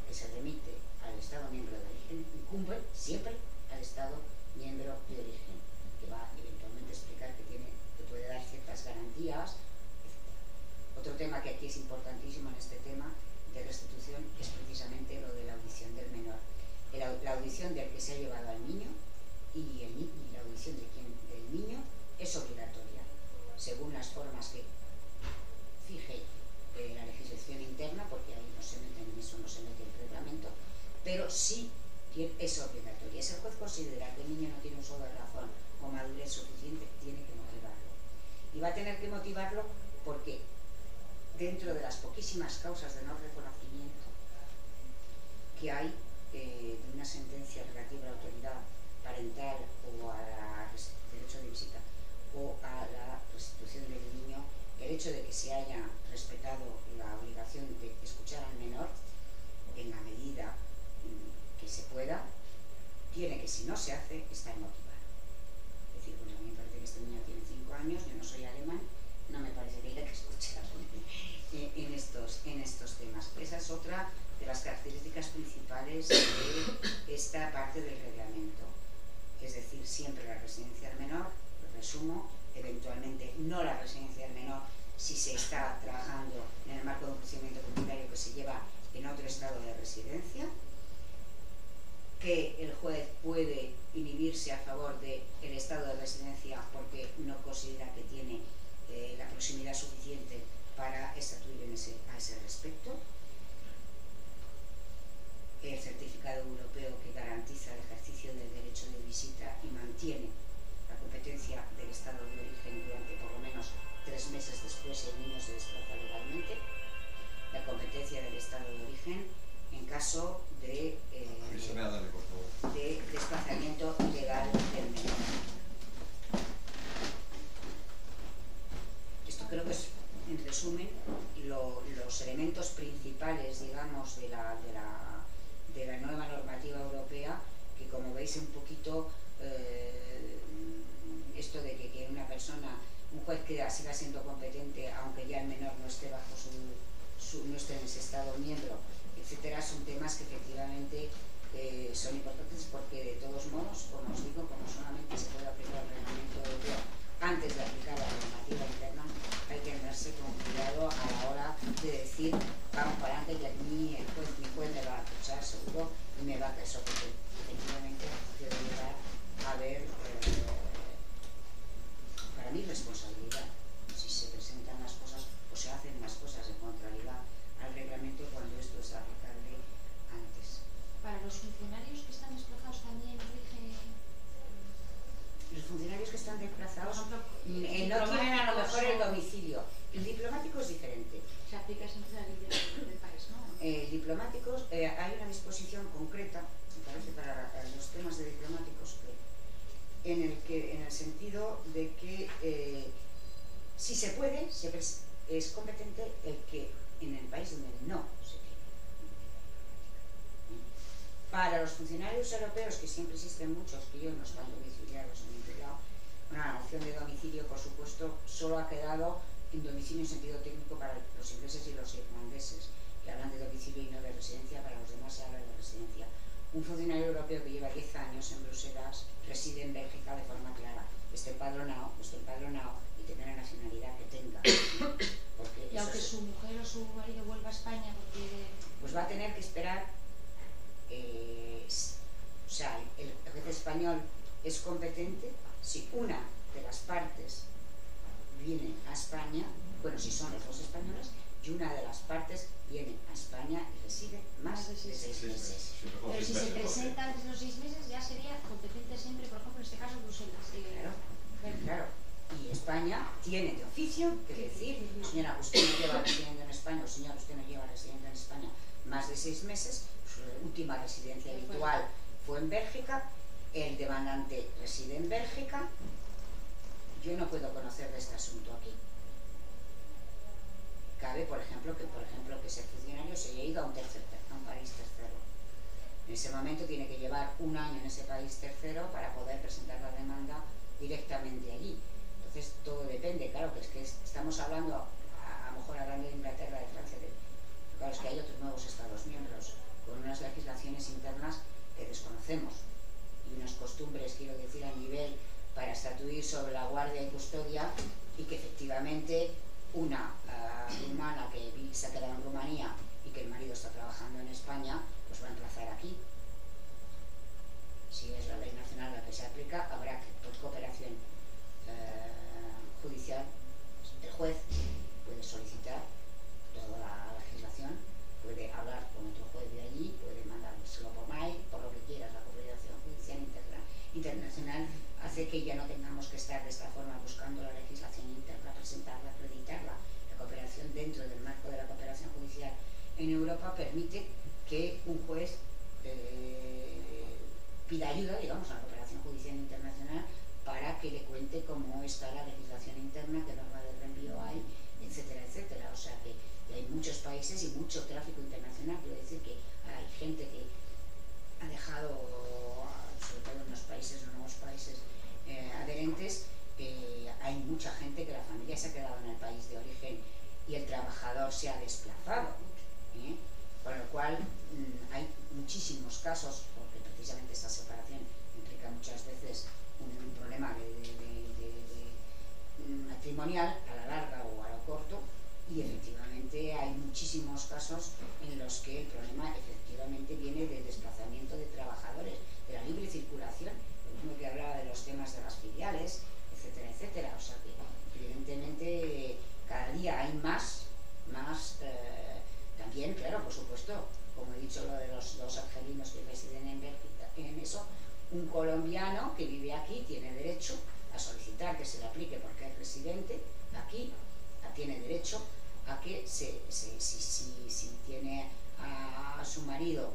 Speaker 2: que se remite al Estado miembro de origen incumbe siempre al Estado miembro de origen, que va eventualmente a explicar que puede dar ciertas garantías, etc. Otro tema que aquí es importantísimo en este tema de restitución es precisamente lo de la audición del menor. La audición del que se ha llevado al niño y la audición del niño es obligatoria, según las formas que fije la legislación interna, porque ahí no se mete en eso, no se mete el reglamento, pero sí es obligatoria. Si el juez considera que el niño no tiene uso de razón o madurez suficiente, tiene que motivarlo. Y va a tener que motivarlo porque dentro de las poquísimas causas de no reconocimiento que hay de una sentencia relativa a la autoridad parental o al derecho de visita o a la restitución del niño, el hecho de que se haya respetado la obligación de escuchar al menor en la medida que se pueda, tiene que, si no se hace, estar motivado. Es decir, bueno, a mí me parece que este niño tiene 5 años, yo no soy alemán, no me parece que haya que escuchar en estos temas. Esa es otra de las características principales de esta parte del reglamento. Es decir, siempre la residencia del menor, lo resumo, eventualmente no la residencia del menor si se está trabajando en el marco de un procedimiento comunitario que se lleva en otro estado de residencia, que el juez puede inhibirse a favor del estado de residencia porque no considera que tiene la proximidad suficiente para estatuir a ese respecto. El certificado europeo que garantiza el ejercicio del derecho de visita y mantiene la competencia del Estado de origen durante por lo menos 3 meses después si el niño se desplaza legalmente. La competencia del Estado de origen en caso de desplazamiento ilegal del menor. Esto creo que es, en resumen, los elementos principales, digamos, de la nueva normativa europea, que como veis un poquito esto de que una persona, un juez que siga siendo competente aunque ya el menor no esté bajo no esté en ese estado miembro, etcétera, son temas que efectivamente son importantes porque de todos modos, como os digo, como solamente se puede aplicar el reglamento europeo antes de aplicar la normativa interna, hay que andarse con cuidado a la hora de decir vamos para adelante y aquí mi juez me va a escuchar seguro y me va a eso, porque efectivamente puede llegar a ver para mí responsabilidad si se presentan las cosas o se hacen las cosas en contrariedad al reglamento cuando esto es aplicable antes.
Speaker 5: Para los funcionarios que están desplazados también rige.
Speaker 2: Los funcionarios que están desplazados
Speaker 5: Por ejemplo,
Speaker 2: no tienen a lo mejor el
Speaker 5: o-
Speaker 2: domicilio. El diplomático es diferente.
Speaker 5: Se aplica siempre la ley del país, ¿no?
Speaker 2: Diplomáticos, hay una disposición concreta, me parece, para los temas de diplomáticos, en el sentido de que si se puede, es competente el que en el país donde no se tiene. Para los funcionarios europeos, que siempre existen muchos que ellos no están domiciliados en ningún lado, la opción de domicilio, por supuesto, solo ha quedado en domicilio en sentido técnico para los ingleses y los irlandeses, que hablan de domicilio y no de residencia. Para los demás se habla de residencia. Un funcionario europeo que lleva 10 años en Bruselas reside en Bélgica de forma clara, esté empadronado y tenga la nacionalidad que tenga.
Speaker 5: Y aunque su mujer o su marido vuelva a España porque...
Speaker 2: Pues va a tener que esperar, o sea, el juez español es competente si una de las partes viene a España, bueno, si son los dos españoles, y una de las partes viene a España y reside más de 6 meses.
Speaker 5: Pero si se presenta antes de los 6 meses ya sería competente siempre, por ejemplo, en este caso Bruselas.
Speaker 2: Claro. Y España tiene de oficio que decir, señora, usted no lleva residiendo en España, o señor, usted no lleva residiendo en España más de 6 meses, su última residencia habitual fue en Bélgica, el demandante reside en Bélgica, yo no puedo conocer de este asunto aquí. Cabe, por ejemplo, que ese funcionario se haya ido a un país tercero. En ese momento tiene que llevar un año en ese país tercero para poder presentar la demanda directamente allí. Entonces todo depende, claro, que es que estamos hablando, a lo mejor hablando de Inglaterra, de Francia, claro, es que hay otros nuevos Estados miembros con unas legislaciones internas que desconocemos y unas costumbres, quiero decir, a nivel para estatuir sobre la guardia y custodia, y que efectivamente una rumana que se ha quedado en Rumanía y que el marido está trabajando en España, pues va a emplazar aquí. Si es la ley nacional la que se aplica, habrá que, por cooperación judicial, el juez puede solicitar toda la legislación, puede hablar con otro juez de allí, puede mandárselo por mail, por lo que quieras. La cooperación judicial internacional hace que ya no tengamos que estar de esta forma buscando la legislación interna, presentarla, acreditarla. La cooperación dentro del marco de la cooperación judicial en Europa permite que un juez pida ayuda, digamos, a la cooperación judicial internacional para que le cuente cómo está la legislación interna, qué norma de reenvío hay, etcétera, etcétera. O sea que hay muchos países y mucho tráfico internacional. Quiero decir que hay gente que ha dejado, sobre todo en los países, los nuevos países adherentes, hay mucha gente que la familia se ha quedado en el país de origen y el trabajador se ha desplazado, con lo cual hay muchísimos casos, porque precisamente esta separación implica muchas veces un problema matrimonial a la larga o a lo corto, y efectivamente hay muchísimos casos en los que el problema efectivamente viene del desplazamiento de trabajadores, de la libre circulación, lo mismo que hablaba de los temas de las filiales, etcétera, etcétera. O sea que evidentemente cada día hay más también, claro, por supuesto, como he dicho, lo de los dos argelinos que residen en Bélgica, en eso, un colombiano que vive aquí tiene derecho a solicitar que se le aplique porque es residente aquí, tiene derecho a que si tiene a su marido,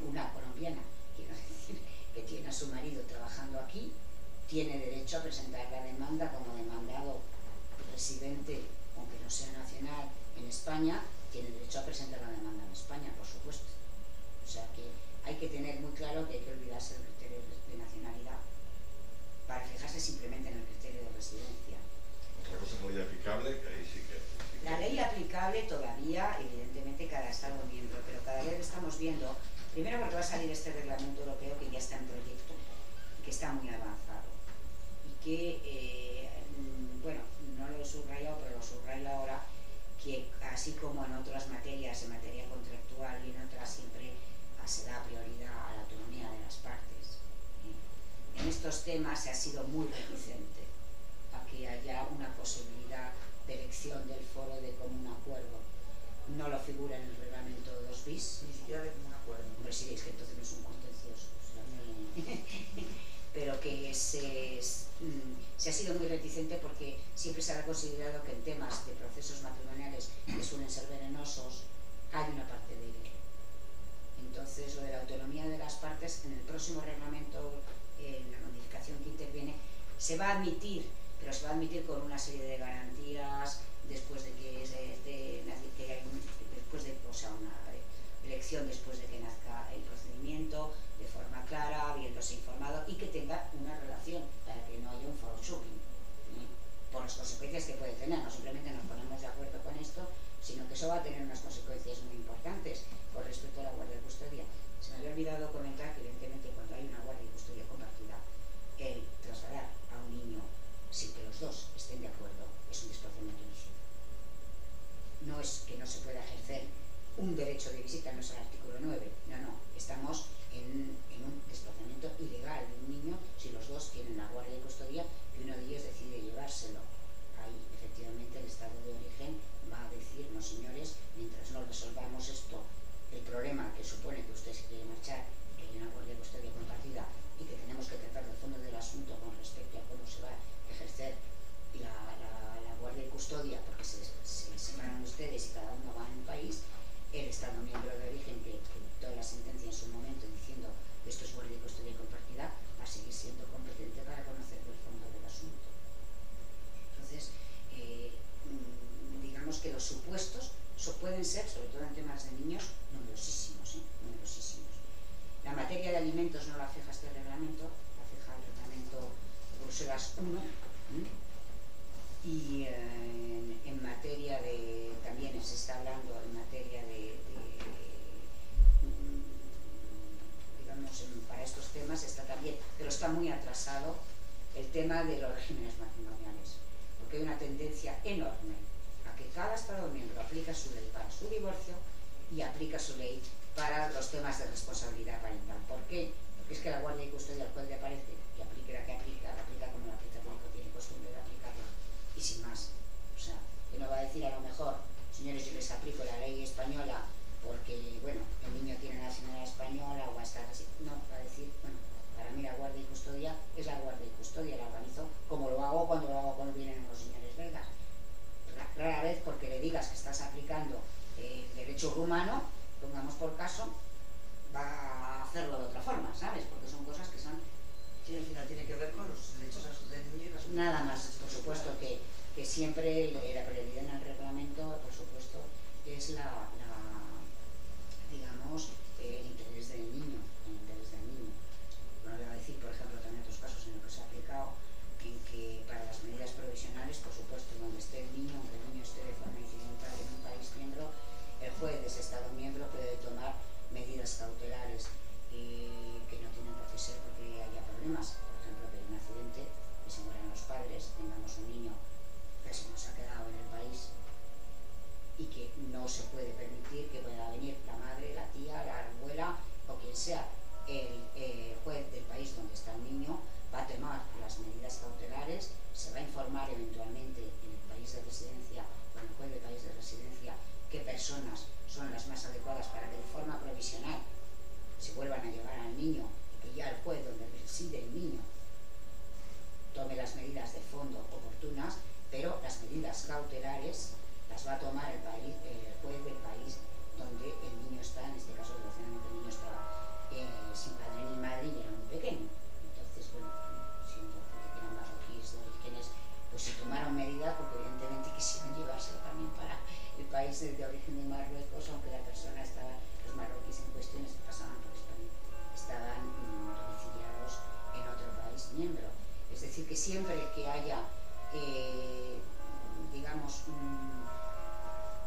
Speaker 2: una colombiana, quiero decir, que tiene a su marido trabajando aquí, tiene derecho a presentar la demanda como demandado residente, aunque no sea nacional, en España, tiene derecho a presentar la demanda en España, por supuesto. O sea que hay que tener muy claro que hay que olvidarse del criterio de nacionalidad para fijarse simplemente en el criterio de residencia.
Speaker 1: Otra cosa es la ley aplicable, que ahí sí que...
Speaker 2: La ley aplicable todavía, evidentemente, cada Estado miembro, pero cada vez estamos viendo, primero porque va a salir Europeo que ya está en proyecto, que está muy avanzado y que, bueno, no lo he subrayado, pero lo subrayo ahora, que así como en otras materias, en materia contractual y en otras siempre se da prioridad a la autonomía de las partes, en estos temas se ha sido muy reticente a que haya una posibilidad de elección del foro de común acuerdo. No lo figura en el reglamento 2 bis.
Speaker 3: Ni siquiera de común acuerdo.
Speaker 2: Hombre, sí, es que entonces no es un contencioso. O sea, pero que se ha sido muy reticente porque siempre se ha considerado que en temas de procesos matrimoniales que suelen ser venenosos hay una parte débil. Entonces, lo de la autonomía de las partes, en el próximo reglamento, en la modificación que interviene, se va a admitir, pero se va a admitir con una serie de garantías después de que o sea, una elección después de que nazca el procedimiento, de forma clara, habiéndose informado y que tenga una relación para que no haya un forum shopping, por las consecuencias que puede tener. No simplemente nos ponemos de acuerdo con esto, sino que eso va a tener unas consecuencias muy importantes con respecto a la guardia y custodia. Se me había olvidado comentar que evidentemente cuando hay una guardia y custodia compartida, el trasladar a un niño sin que los dos estén de acuerdo es un desplazamiento ilícito. No es que no se pueda ejercer un derecho de visita, no es el artículo 9, no, estamos en un desplazamiento ilegal de un niño si los dos tienen la guardia y custodia y uno de ellos decide llevárselo. Ahí efectivamente el Estado de origen va a decir, no señores, mientras no resolvamos esto, el problema que supone que usted se quiere marchar, que hay una guardia y custodia compartida y que tenemos que tratar del fondo del asunto con respecto a cómo se va a ejercer la guardia y custodia, porque se separan ustedes y cada uno va en un país, el Estado miembro de origen que toda la sentencia en su momento diciendo que esto es guardia y custodia compartida va a seguir siendo competente para conocer el fondo del asunto. Entonces, digamos que los supuestos pueden ser, sobre todo en temas de niños, numerosísimos, numerosísimos. La materia de alimentos no la fija este reglamento, la fija el reglamento Bruselas 1, y en materia de, también se está hablando en materia de digamos, para estos temas está también, pero está muy atrasado el tema de los regímenes matrimoniales, porque hay una tendencia enorme a que cada Estado miembro aplica su ley para su divorcio y aplica su ley para los temas de responsabilidad parental. ¿Por qué? Porque es que la guardia y custodia al cual le parece que aplique la que aplica, la aplica como la aplica, como tiene costumbre de aplicarla, y sin más. O sea, que no va a decir a lo mejor, señores, yo les aplico la ley española porque, bueno, el niño tiene la nacionalidad española o va a estar así. No, va a decir, bueno, para mí la guardia y custodia es la guardia y custodia, la organizo como lo hago cuando vienen los señores belgas. Rara vez porque le digas que estás aplicando el derecho rumano, pongamos por caso, va a hacerlo de otra forma, ¿sabes? Porque son cosas que son...
Speaker 3: Sí, al final tiene que ver con los derechos del niño y las...
Speaker 2: Nada más, por supuesto que siempre la prioridad en el reglamento, por supuesto, es digamos, el interés del niño, Bueno, le voy a decir, por ejemplo, también otros casos en los que se ha aplicado en que para las medidas provisionales, por supuesto, donde esté el niño, aunque el niño esté de forma incidental en un país miembro, el juez de ese Estado miembro puede tomar medidas cautelares que no tienen por qué ser porque haya problemas. Por ejemplo, que hay un accidente, que se mueran los padres, tengamos un niño que se nos ha quedado en el país y que no se puede permitir que pueda venir la madre, la tía, la abuela o quien sea. El juez del país donde está el niño va a tomar las medidas cautelares, se va a informar eventualmente en el país de residencia o en el juez del país de residencia qué personas son las más adecuadas para que de forma provisional se vuelvan a llevar al niño y que ya el juez donde reside el niño tome las medidas de fondo oportunas, pero las medidas cautelares las va a tomar el juez del país donde el niño está, en este caso desgraciadamente el niño estaba sin padre ni madre y era muy pequeño. Entonces, bueno, siendo que eran marroquíes de orígenes, pues se tomaron medidas porque evidentemente quisieron llevárselo también para el país de origen de Marruecos, aunque la persona estaba, los marroquíes en cuestiones que pasaban por España, estaban domiciliados en otro país miembro. Es decir, que siempre que haya, digamos,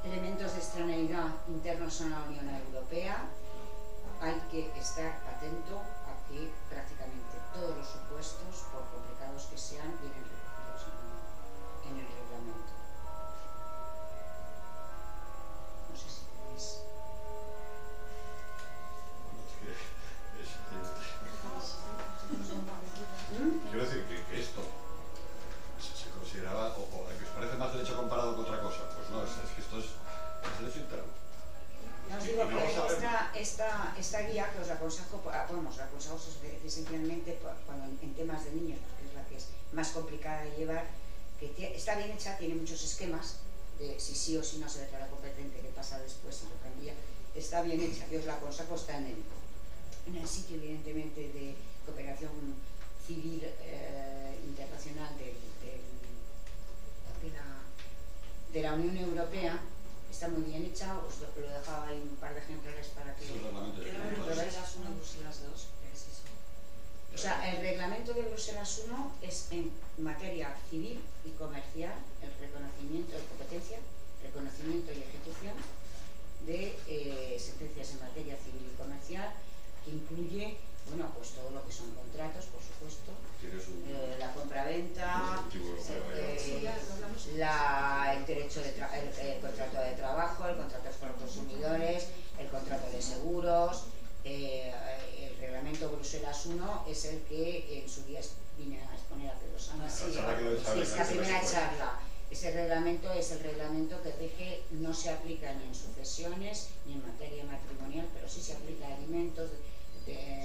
Speaker 2: elementos de extraneidad internos a la Unión Europea, hay que estar atento a esta guía que os aconsejo, vamos, la aconsejo esencialmente cuando en temas de niños, porque es la que es más complicada de llevar, que está bien hecha, tiene muchos esquemas de si sí o si no se declara competente, qué pasa después, si lo cambia. Está bien hecha, yo os la aconsejo, está en el sitio evidentemente de cooperación civil internacional de la Unión Europea. Está muy bien hecha, os lo he dejado ahí un par de ejemplares para que
Speaker 1: Esos reglamentos de
Speaker 2: lo veáis.
Speaker 3: Bruselas 1 y Bruselas 2, ¿qué es eso?
Speaker 2: O sea, el reglamento de Bruselas 1 es en materia civil y comercial, el reconocimiento de competencia, reconocimiento y ejecución de sentencias en materia civil y comercial, que incluye, bueno, pues todo lo que son contratos, por supuesto, la compraventa, el derecho el contrato de trabajo, el contrato con los consumidores, el contrato de seguros. El reglamento Bruselas 1 es el que en su día vine a exponer hace 2 años. Sí, es la primera charla. Ese reglamento es el reglamento que rige, no se aplica ni en sucesiones ni en materia matrimonial, pero sí se aplica a alimentos,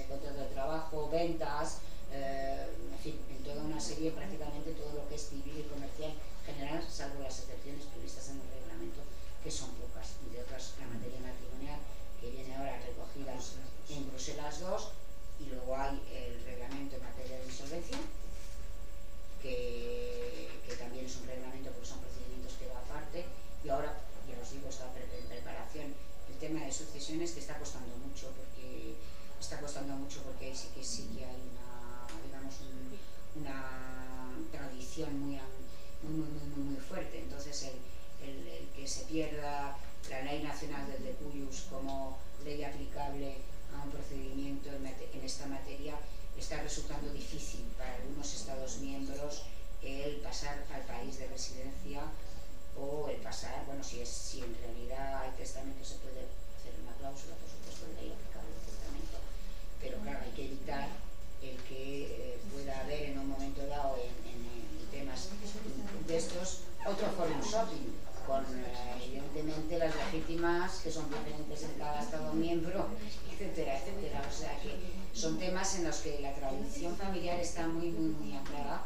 Speaker 2: contrato de trabajo, ventas, en fin, en toda una serie, prácticamente todo lo que es civil y comercial general, salvo las excepciones previstas en el reglamento, que son pocas, y de otras la materia matrimonial, que viene ahora recogida en Bruselas 2, y luego hay el reglamento en materia de insolvencia, que también es un reglamento porque son procedimientos que va aparte, y ahora, ya os digo, está en preparación el tema de sucesiones, que está costando mucho porque ahí sí que hay una tradición muy fuerte. Entonces el que se pierda la ley nacional del decuyus como ley aplicable a un procedimiento en esta materia está resultando difícil para algunos Estados miembros el pasar al país de residencia, o el pasar, bueno, si en realidad hay testamento, se puede hacer una cláusula, por supuesto, de ley aplicable al testamento, pero claro, hay que evitar el que pueda haber en un momento dado en temas de estos otro forum shopping, con evidentemente las legítimas que son diferentes en cada Estado miembro, etcétera, etcétera. O sea que son temas en los que la tradición familiar está muy anclada,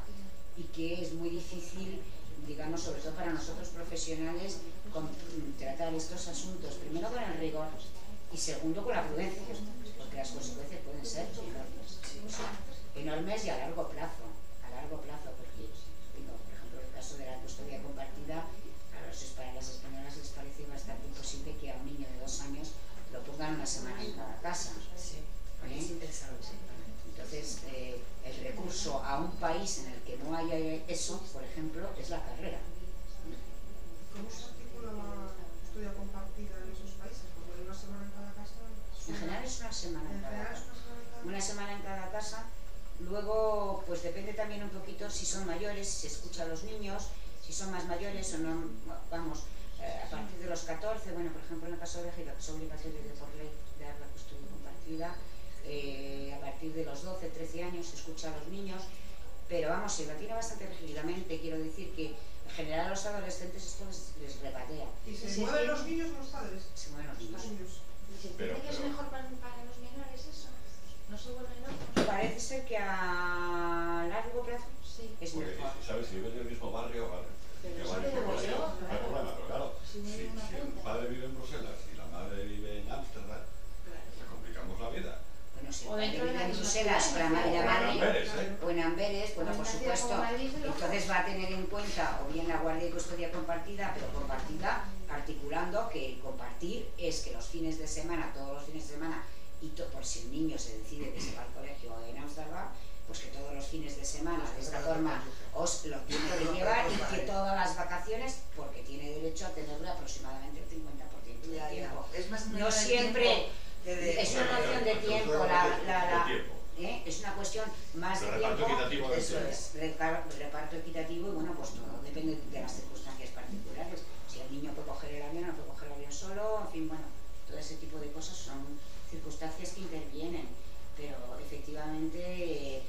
Speaker 2: y que es muy difícil, digamos, sobre todo para nosotros profesionales, tratar estos asuntos, primero con el rigor y segundo con la prudencia, porque las consecuencias pueden ser enormes, o sea, enormes y a largo plazo, porque, digo, por ejemplo, el caso de la custodia compartida, para las españolas les parece bastante imposible que a un niño de 2 años lo pongan una semana en cada casa.
Speaker 3: Sí, es interesante, sí.
Speaker 2: Entonces, el recurso a un país en el que no haya eso, por ejemplo, es la carrera.
Speaker 6: ¿Cómo se articula la custodia compartida en esos países? Porque una semana en cada casa...
Speaker 2: En general es una semana en cada casa. Una semana en cada casa. Luego, pues depende también un poquito si son mayores, si se escucha a los niños, si son más mayores o no, vamos, a partir de los 14, bueno, por ejemplo, en el caso de Bélgica, que es obligatorio de por ley dar la custodia compartida, a partir de los 12, 13 años se escucha a los niños, pero vamos, se la tiene bastante rígidamente. Quiero decir que en general a los adolescentes esto les repatea.
Speaker 6: ¿Y se mueven los niños o los padres?
Speaker 2: Se mueven los niños.
Speaker 5: ¿Se entiende que es mejor para los menores eso? ¿No se vuelven locos?
Speaker 2: Parece ser que a largo plazo
Speaker 5: sí.
Speaker 2: Es
Speaker 1: porque,
Speaker 2: mejor.
Speaker 1: ¿sabes? Si vives en el mismo barrio, vale.
Speaker 5: Pero
Speaker 1: Que
Speaker 5: eso
Speaker 1: vale,
Speaker 5: te digo
Speaker 1: pues,
Speaker 5: yo,
Speaker 1: no hay
Speaker 5: claro.
Speaker 1: problema, pero claro,
Speaker 5: Si no hay
Speaker 1: si
Speaker 5: una
Speaker 1: el
Speaker 5: punta.
Speaker 1: padre vive en Bruselas y la madre vive en Ámsterdam, le complicamos la vida.
Speaker 2: Bueno, si
Speaker 5: O dentro de la
Speaker 2: en
Speaker 5: misma
Speaker 2: Bruselas,
Speaker 5: ciudad,
Speaker 2: para
Speaker 5: o
Speaker 2: la
Speaker 5: en
Speaker 2: madre,
Speaker 1: Amberes,
Speaker 2: o en Amberes, bueno,
Speaker 5: O en
Speaker 2: por
Speaker 5: una ciudad
Speaker 2: supuesto,
Speaker 5: como Madrid, de locos.
Speaker 2: entonces va a tener en cuenta o bien la guardia y custodia compartida, pero compartida articulando que el compartir es que los fines de semana, todos los fines de semana, y por si el niño se decide que se va al colegio en Ámsterdam, pues que todos los fines de semana de esta forma os lo tiene que llevar, y que todas las vacaciones, porque tiene derecho a tenerlo aproximadamente el 50% del tiempo.
Speaker 3: Es más
Speaker 2: No siempre es una noción de tiempo, es una cuestión más de
Speaker 1: Reparto
Speaker 2: tiempo,
Speaker 1: equitativo del
Speaker 2: eso
Speaker 1: tiempo.
Speaker 2: es, reparto equitativo, y bueno, pues todo depende de las circunstancias particulares. Si el niño puede coger el avión, no puede coger el avión solo, en fin, bueno, todo ese tipo de cosas son circunstancias que intervienen, pero efectivamente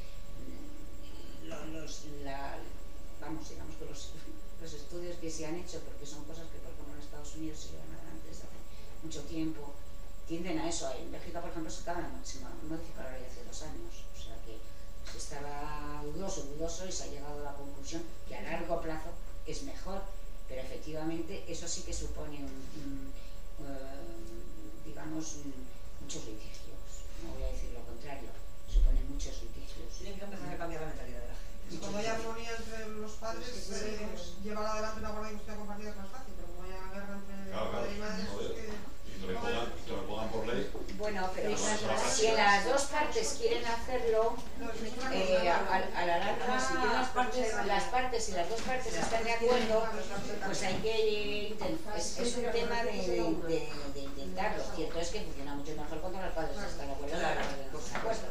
Speaker 2: digamos que los estudios que se han hecho, porque son cosas que por ejemplo en Estados Unidos se llevan adelante desde hace mucho tiempo, tienden a eso. En Bélgica, por ejemplo, se modificó la ley hace 2 años, o sea que se estaba dudoso y se ha llegado a la conclusión que a largo plazo es mejor, pero efectivamente eso sí que supone digamos, muchos litigios, no voy a decir lo contrario, supone muchos litigios.
Speaker 3: Tienen que empezar a cambiar la mentalidad de la gente.
Speaker 6: Y cuando hay armonía entre los padres, llevar adelante una guardia de custodia compartida es más fácil, pero como haya guerra entre padre y madre, pues que...
Speaker 1: Y te lo pongan por ley.
Speaker 2: Bueno, pero si las dos partes quieren hacerlo, a la larga, si las partes y las dos partes están de acuerdo, pues hay que intentar. Es un tema de intentarlo. Cierto es que funciona mucho mejor cuando los padres están de acuerdo y las madres no están de acuerdo.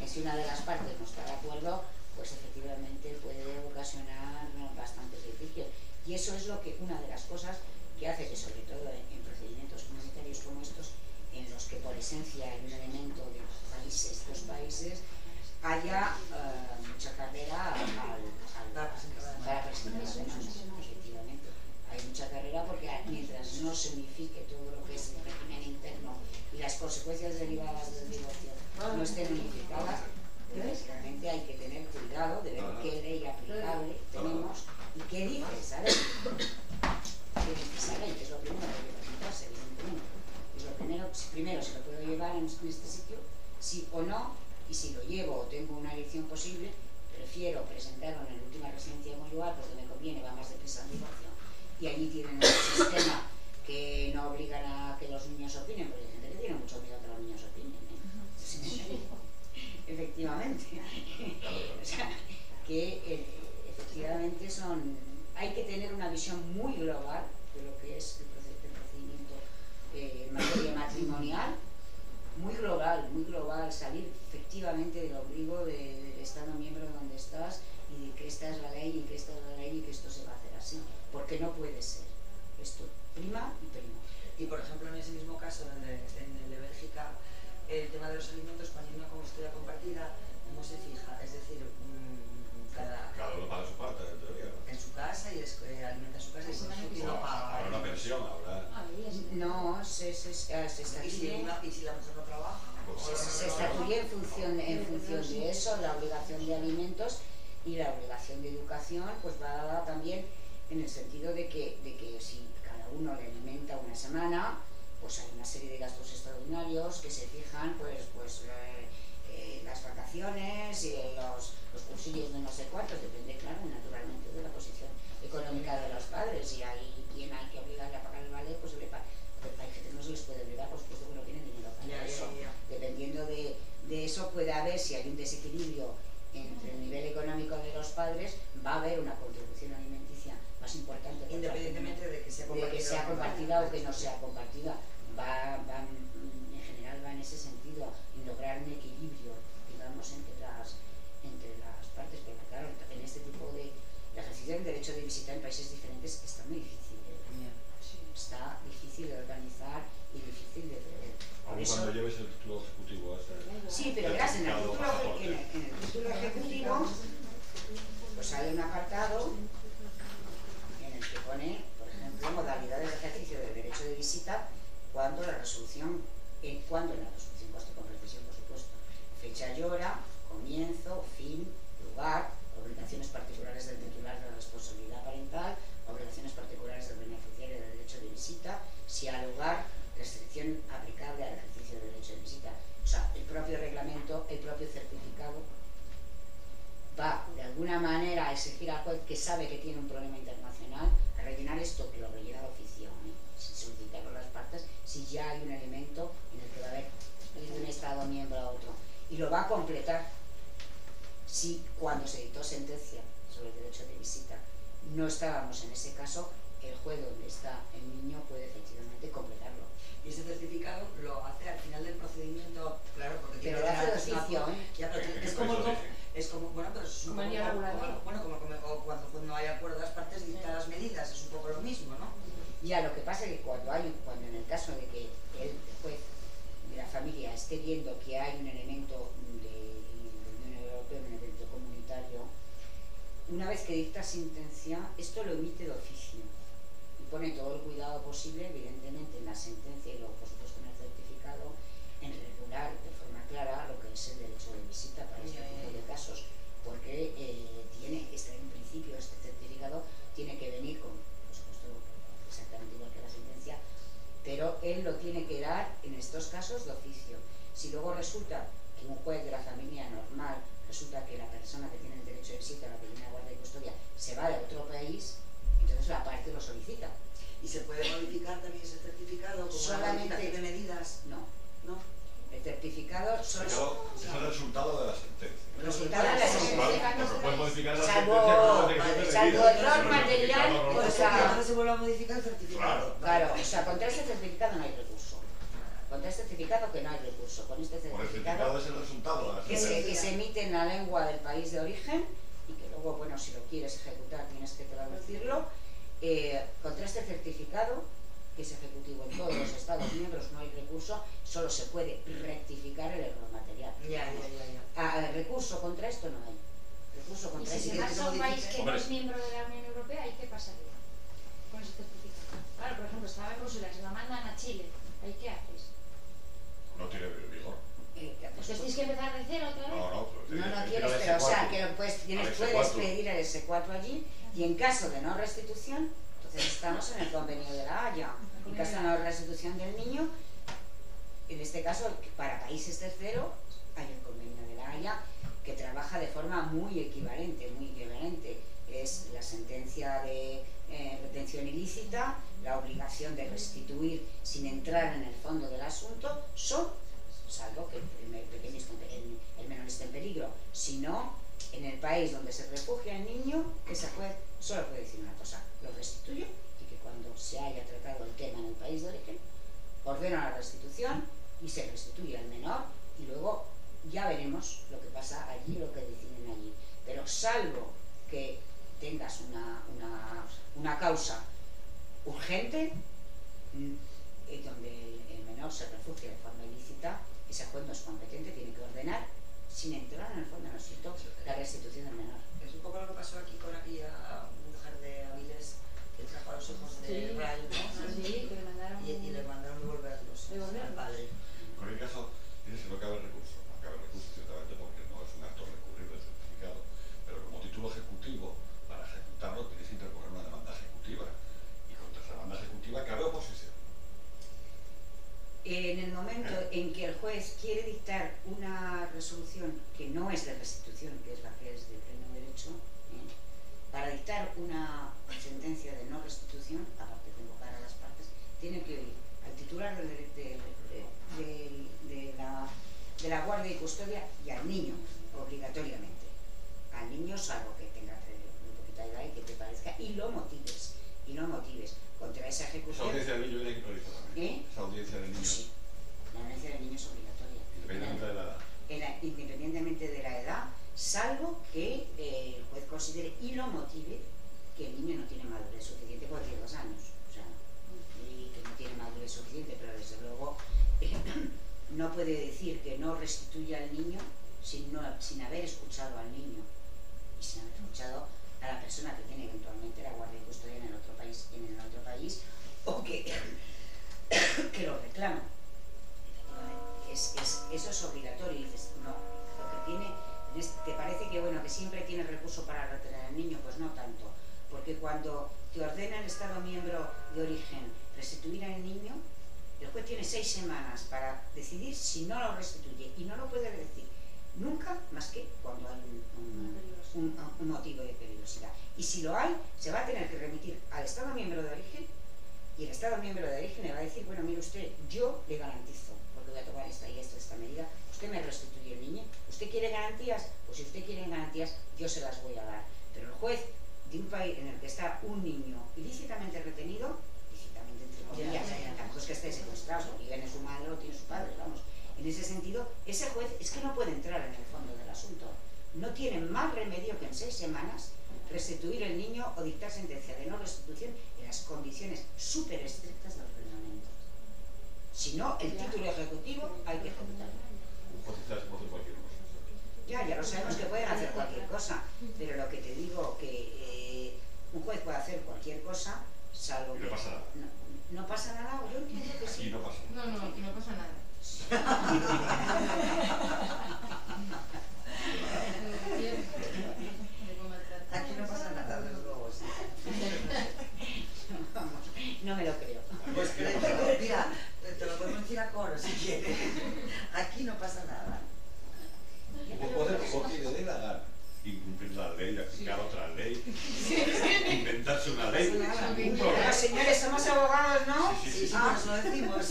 Speaker 2: Si una de las partes no está de acuerdo, pues efectivamente puede ocasionar bastantes litigios. Y eso es una de las cosas que hace que, sobre todo en procedimientos comunitarios como estos, en los que por esencia hay un elemento de dos países, haya mucha carrera para presentar las demandas. Efectivamente, hay mucha carrera porque mientras no se unifique todo lo que es el régimen interno y las consecuencias derivadas del divorcio no estén unificadas, precisamente hay que tener cuidado de ver qué ley aplicable tenemos y qué dice esa ley. ¿Qué dice esa ley? Que es lo primero que hay que presentarse, evidentemente. Es lo primero si lo puedo llevar en este sitio, sí o no, y si lo llevo o tengo una elección posible, prefiero presentarlo en la última residencia conyugal porque me conviene, va más deprisa el divorcio. Y allí tienen un sistema que no obligan a que los niños opinen, porque hay gente que tiene mucho miedo a que los niños opinen, efectivamente. O sea, que efectivamente hay que tener una visión muy global de lo que es el procedimiento en materia matrimonial, muy global, salir efectivamente del ombligo del Estado miembro donde estás y de que esta es la ley y que esta es la ley y que esto se va a hacer así, porque no puede ser. Esto prima y prima.
Speaker 3: Y por ejemplo, en ese mismo caso, en el de Bélgica, el tema de los alimentos, cuando hay una custodia compartida, ¿cómo se fija? Es decir,
Speaker 1: cada uno paga su parte, en teoría.
Speaker 3: En su casa y alimenta su casa y si no paga.
Speaker 1: Habrá una pensión, habrá.
Speaker 2: No, se establece.
Speaker 3: ¿Y si la mujer no trabaja?
Speaker 2: Se estatuye en función de eso, la obligación de alimentos y la obligación de educación, pues va dada también en el sentido de que si cada uno le alimenta una semana, pues hay una serie de gastos extraordinarios que se fijan, las vacaciones y los cursillos de no sé cuántos, depende, claro, naturalmente de la posición económica de los padres, y hay quien hay que obligarle a pagar el vale, pues hay gente que no se les puede obligar, por supuesto que no tienen dinero para eso. Dependiendo de eso puede haber, si hay un desequilibrio entre el nivel económico de los padres, va a haber una contribución alimenticia más importante,
Speaker 3: independientemente de que sea
Speaker 2: compartida o que no sea compartida. En general va en ese sentido, en lograr un equilibrio, digamos, entre las partes, porque claro, en este tipo de ejercicio del derecho de visita en países diferentes está muy difícil, está difícil de organizar y difícil de prever.
Speaker 1: Aún cuando lleves el título ejecutivo
Speaker 2: sí, pero verás, en el título ejecutivo pues hay un apartado en el que pone, por ejemplo, modalidades de ejercicio del derecho de visita cuando la resolución conste con precisión, por supuesto, fecha y hora, comienzo, fin, lugar, obligaciones particulares del titular de la responsabilidad parental, obligaciones particulares del beneficiario del derecho de visita, si al lugar, restricción aplicable al ejercicio del derecho de visita. O sea, el propio reglamento, el propio certificado va de alguna manera a exigir al juez, que sabe que tiene un problema internacional, a rellenar esto, que lo rellena de oficio, sin solicitarlo a las partes, si ya hay un elemento en el que va a haber de un Estado miembro a otro, y lo va a completar si cuando se dictó sentencia sobre el derecho de visita no estábamos en ese caso, el juez donde está el niño puede efectivamente completarlo.
Speaker 3: Y ese certificado lo hace al final del procedimiento, claro, porque
Speaker 2: pero lo hace de oficio,
Speaker 3: es como, bueno, pero es un poco, cuando no hay acuerdo de las partes dicta las medidas, es un poco lo mismo, ¿no?
Speaker 2: Ya, lo que pasa es que cuando en el caso de que el juez de la familia esté viendo que hay un elemento de Unión Europea, un elemento comunitario, una vez que dicta sentencia, esto lo emite de oficio y pone todo el cuidado posible, evidentemente, en la sentencia y luego, por supuesto, en el certificado, regular de forma clara lo que es el derecho de visita para este tipo de casos, porque tiene en principio este certificado tiene que venir con, por supuesto, exactamente igual que la sentencia, pero él lo tiene que dar en estos casos de oficio. Si luego resulta que un juez de la familia normal, resulta que la persona que tiene el derecho de visita, la que tiene la guardia y custodia, se va de otro país, entonces la parte lo solicita.
Speaker 3: ¿Y se puede modificar también ese certificado como una modificación de medidas?
Speaker 2: No.
Speaker 3: ¿No?
Speaker 2: El certificado solo
Speaker 1: es el resultado de la sentencia.
Speaker 2: El resultado de la sentencia.
Speaker 1: Porque puedes modificar la
Speaker 2: Salvo error material,
Speaker 3: o sea, se vuelve a modificar el certificado.
Speaker 2: Claro, o sea, contra este certificado no hay recurso. Contra este certificado que no hay recurso. Con este certificado
Speaker 1: es el resultado de la
Speaker 2: que
Speaker 1: sentencia.
Speaker 2: se emite en la lengua del país de origen y que luego, bueno, si lo quieres ejecutar tienes que traducirlo. Contra este certificado, que es ejecutivo en todos los Estados miembros, no hay recurso, solo se puede rectificar el error material. Recurso contra esto no hay. Recurso
Speaker 5: Y
Speaker 2: contra
Speaker 5: si se marcha a un país que no es miembro de la Unión Europea, ¿y qué pasaría con ese certificado? Claro, por ejemplo, estaba en Bruselas, se la mandan a Chile, ¿ahí qué haces?
Speaker 1: No tiene vigor.
Speaker 5: Pues tienes que empezar de cero otra vez.
Speaker 2: No tienes, pero o sea, que puedes pedir el S4 allí y en caso de no restitución, entonces estamos en el convenio de la Haya. En caso de no restitución del niño, en este caso, para países terceros, hay el convenio de la Haya que trabaja de forma muy equivalente. Es la sentencia de retención ilícita, la obligación de restituir sin entrar en el fondo del asunto, salvo que el menor esté en peligro. Si no, en el país donde se refugia el niño, ese juez solo puede decir una cosa: lo restituyo, y que cuando se haya tratado el tema en el país de origen, ordena la restitución y se restituye al menor, y luego ya veremos lo que pasa allí, lo que deciden allí. Pero salvo que tengas una causa urgente, donde el menor se refugia de forma ilícita, ese juez no es competente, tiene que ordenar, sin entrar en el fondo del asunto, la restitución del menor.
Speaker 3: Es un poco lo que pasó aquí con aquella mujer de Avilés que trajo a los hijos de Ray, ¿no? Y le mandaron devolverlos al padre.
Speaker 1: Con el caso, tienes que no cabe recurso. No cabe recurso ciertamente porque no es un acto recurrible el certificado. Pero como título ejecutivo, para ejecutarlo tienes que interponer una demanda ejecutiva. Y contra esa demanda ejecutiva cabe oposición.
Speaker 2: En el momento en que el juez quiere dictar una resolución que no es de restitución, que es la que es de pleno derecho, para dictar una sentencia de no restitución, aparte de convocar a las partes, tiene que oír al titular de la guardia y custodia y al niño, obligatoriamente. Al niño, salvo que tenga un poquito de edad y que te parezca, y lo motives. Contra esa ejecución.
Speaker 1: Esa audiencia del niño viene improvisada también. Esa audiencia del niño.
Speaker 2: Sí, la audiencia del niño es obligatoria.
Speaker 1: Independientemente de la edad.
Speaker 2: Independientemente de la edad, salvo que el juez considere y lo motive que el niño no tiene madurez suficiente porque tiene 2 años. O sea, y que no tiene madurez suficiente, pero desde luego no puede decir que no restituya al niño sin haber escuchado al niño y sin haber escuchado a la persona que tiene eventualmente la guardia y custodia en el otro país o que lo reclama. Eso es obligatorio. Y dices, no, lo que tiene, te parece que bueno, que siempre tiene recurso para retener al niño, pues no tanto, porque cuando te ordena el Estado miembro de origen restituir al niño, el juez tiene 6 semanas para decidir si no lo restituye, y no lo puede decir nunca más que cuando hay un motivo de peligrosidad. Y si lo hay, se va a tener que remitir al Estado miembro de origen, y el Estado miembro de origen le va a decir, bueno, mire usted, yo le garantizo, porque voy a tomar esta medida, usted me restituye el niño, ¿usted quiere garantías? Pues si usted quiere garantías, yo se las voy a dar. Pero el juez de un país en el que está un niño ilícitamente retenido, ilícitamente entre comillas, tampoco es que esté secuestrado, o vive en su madre o tiene su padre, vamos. En ese sentido, ese juez es que no puede entrar en el fondo del asunto. No tiene más remedio que en 6 semanas restituir el niño o dictar sentencia de no restitución en las condiciones súper estrictas del ordenamiento. Si no, el título ejecutivo hay que ejecutarlo.
Speaker 1: Un juez puede hacer cualquier cosa.
Speaker 2: Ya lo sabemos que pueden hacer cualquier cosa, pero lo que te digo que un juez puede hacer cualquier cosa, salvo que...
Speaker 1: No pasa nada.
Speaker 2: No pasa nada, yo entiendo que sí.
Speaker 1: Aquí no pasa nada.
Speaker 7: No, aquí no pasa nada.
Speaker 2: jueces.
Speaker 3: Aquí no pasa nada, desde luego, sí.
Speaker 2: Vamos, no me lo creo.
Speaker 3: Pues mira, te lo podemos decir a coro si quieres. Aquí no pasa nada.
Speaker 1: Puede que le dé la gana incumplir la ley, aplicar otra ley, inventarse una ley. Ningún
Speaker 2: Pero,
Speaker 1: problema.
Speaker 2: señores, somos abogados, ¿no?
Speaker 1: Sí,
Speaker 3: Sí, por eso lo decimos.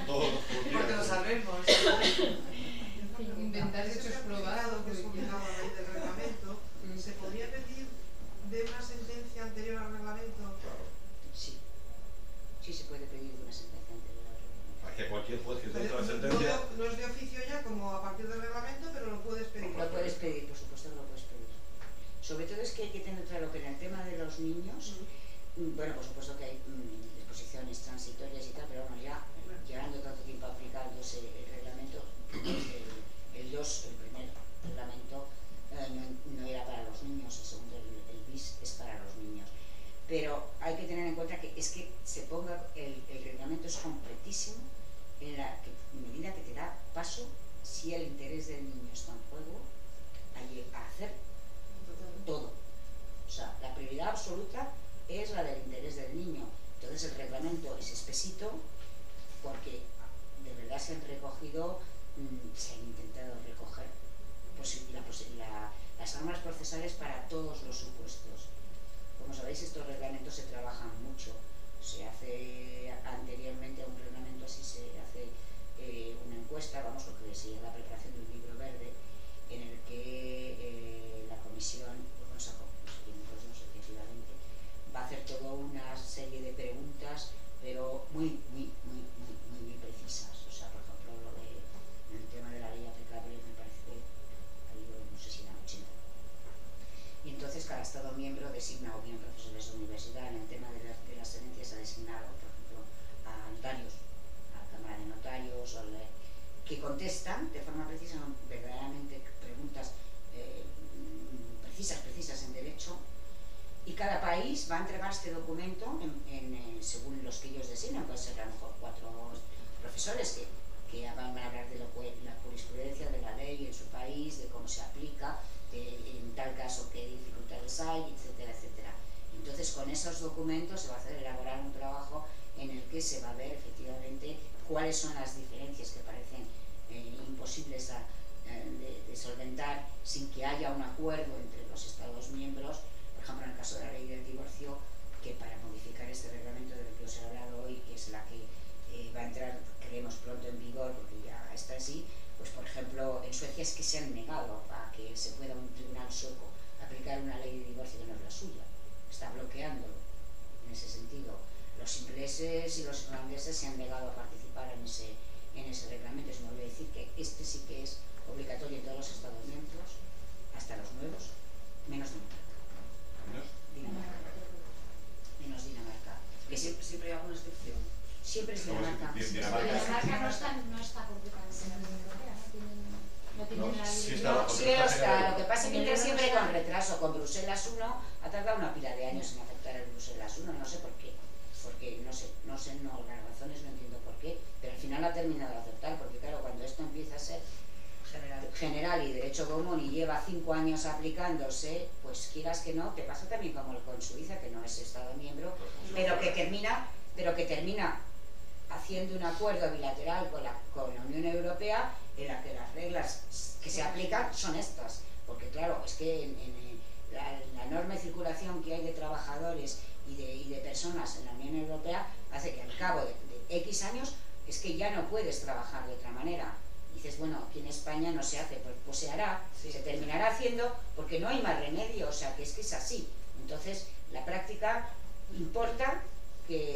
Speaker 1: Todos
Speaker 3: Porque lo sabemos.
Speaker 6: Inventar hechos probados, que es complicado a raíz del reglamento, ¿se podría pedir de una sentencia anterior al reglamento?
Speaker 2: Sí. Sí se puede pedir una sentencia anterior al reglamento.
Speaker 1: Para que cualquier juez que tenga la sentencia.
Speaker 6: No es de oficio ya como a partir del reglamento, pero lo puedes pedir.
Speaker 2: Lo puedes pedir, por supuesto que lo puedes pedir. Sobre todo es que hay que tener claro que en el tema de los niños, bueno, por supuesto que hay disposiciones transitorias y tal, pero bueno, ya llevando tanto tiempo aplicándose el reglamento, el primer reglamento no era para los niños, el segundo, el bis, es para los niños. Pero hay que tener en cuenta que es que se ponga, el reglamento es completísimo en la medida que te da paso, si el interés del niño está en juego, a hacer todo. O sea, la prioridad absoluta es la del interés del niño. Entonces el reglamento es espesito porque de verdad se han recogido, se han intentado recoger las normas procesales para todos los supuestos. Como sabéis, estos reglamentos se trabajan mucho. Se hace anteriormente a un reglamento así, se hace una encuesta, vamos, lo que sería la preparación de un libro verde, en el que la comisión, pues efectivamente, va a hacer toda una serie de preguntas, pero muy precisas. O sea, por ejemplo, el tema de la ley aplicable me parece que ha ido, no sé si eran 80. Y entonces cada Estado miembro designa o bien profesores de universidad. En el tema de las herencias ha designado, por ejemplo, a notarios, a la Cámara de Notarios, que contestan de forma precisa, verdaderamente preguntas precisas en derecho, y cada país va a entregar este documento según los que ellos designan. Puede ser a lo mejor 4 profesores que van a hablar de la jurisprudencia de la ley en su país, de cómo se aplica, en tal caso qué dificultades hay, etcétera, etcétera. Entonces con esos documentos se va a elaborar un trabajo en el que se va a ver efectivamente cuáles son las diferencias que parecen imposibles de solventar sin que haya un acuerdo entre los Estados miembros. Por ejemplo, en el caso de la ley del divorcio, que para modificar este reglamento del que os he hablado hoy, que es la que va a entrar, creemos, pronto en vigor, porque ya está así, pues por ejemplo, en Suecia es que se han negado a que se pueda un tribunal sueco aplicar una ley de divorcio que no es la suya. Está bloqueándolo en ese sentido. Los ingleses y los irlandeses se han negado a participar en ese reglamento. Eso me voy a decir que este sí que es obligatorio en todos los Estados miembros, hasta los nuevos, menos Dinamarca. Menos Dinamarca. Que siempre hay alguna excepción. Siempre es Dinamarca.
Speaker 5: Dinamarca no está completamente en la Unión Europea, no tiene la
Speaker 1: sí
Speaker 5: ley.
Speaker 1: está.
Speaker 2: No, sí está. Lo que pasa es que entra siempre con retraso. Con Bruselas 1 ha tardado una pila de años en aceptar el Bruselas 1, no sé por qué. Porque no sé, las razones no entiendo por qué, pero al final ha terminado de aceptar, porque claro, cuando esto empieza a ser general y derecho común y lleva 5 años aplicándose, pues quieras que no, te pasa también como con Suiza, que no es Estado miembro, pero que termina haciendo un acuerdo bilateral con la Unión Europea en la que las reglas que se aplican son estas, porque claro, es que la enorme circulación que hay de trabajadores y de personas en la Unión Europea hace que al cabo de X años es que ya no puedes trabajar de otra manera. Dices, bueno, aquí en España no se hace, pues se hará, se terminará haciendo porque no hay más remedio, o sea, que es así. Entonces, la práctica importa, me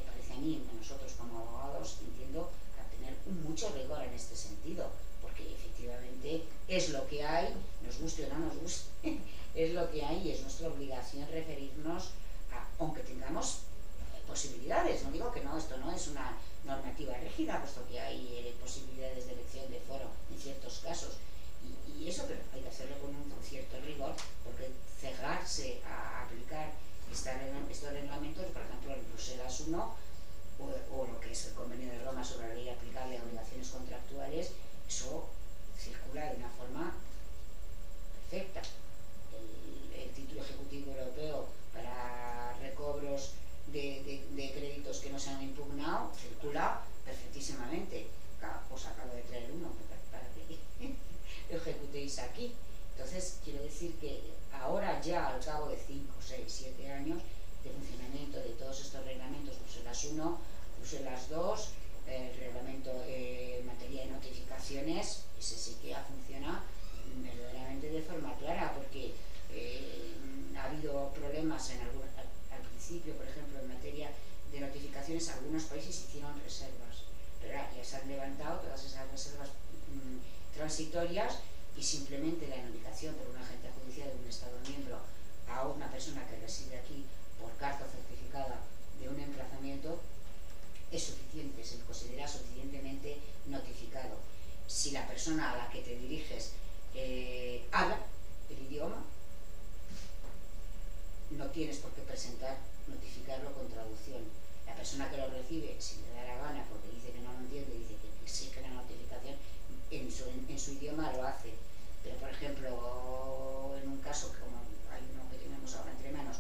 Speaker 2: parece a mí, nosotros como abogados, entiendo, a tener mucho rigor en este sentido, porque efectivamente es lo que hay, nos guste o no nos guste, es lo que hay y es nuestra obligación referirnos aunque tengamos posibilidades. No digo que no, esto no es una normativa rígida, puesto que hay posibilidades de elección de foro en ciertos casos, y eso, pero hay que hacerlo con un cierto rigor, porque cegarse a aplicar estos reglamentos, por ejemplo en Bruselas 1 piensa aquí. Entonces, quiero decir que ahora ya, al cabo de 5, 6, 7 años de funcionamiento de todos estos reglamentos, Bruselas 1, Bruselas 2, el reglamento en materia de notificaciones, ese sí que ha funcionado verdaderamente de forma clara, porque ha habido problemas al principio, por ejemplo, en materia de notificaciones, algunos países hicieron reservas, pero ahora ya se han levantado todas esas reservas transitorias, y simplemente la notificación por un agente judicial de un Estado miembro a una persona que reside aquí por carta certificada de un emplazamiento es suficiente, se considera suficientemente notificado. Si la persona a la que te diriges habla el idioma, no tienes por qué notificarlo con traducción. La persona que lo recibe, si le da la gana porque dice que no lo entiende, dice que exige la notificación, en su idioma lo hace. Pero, por ejemplo, en un caso como hay uno que tenemos ahora entre manos,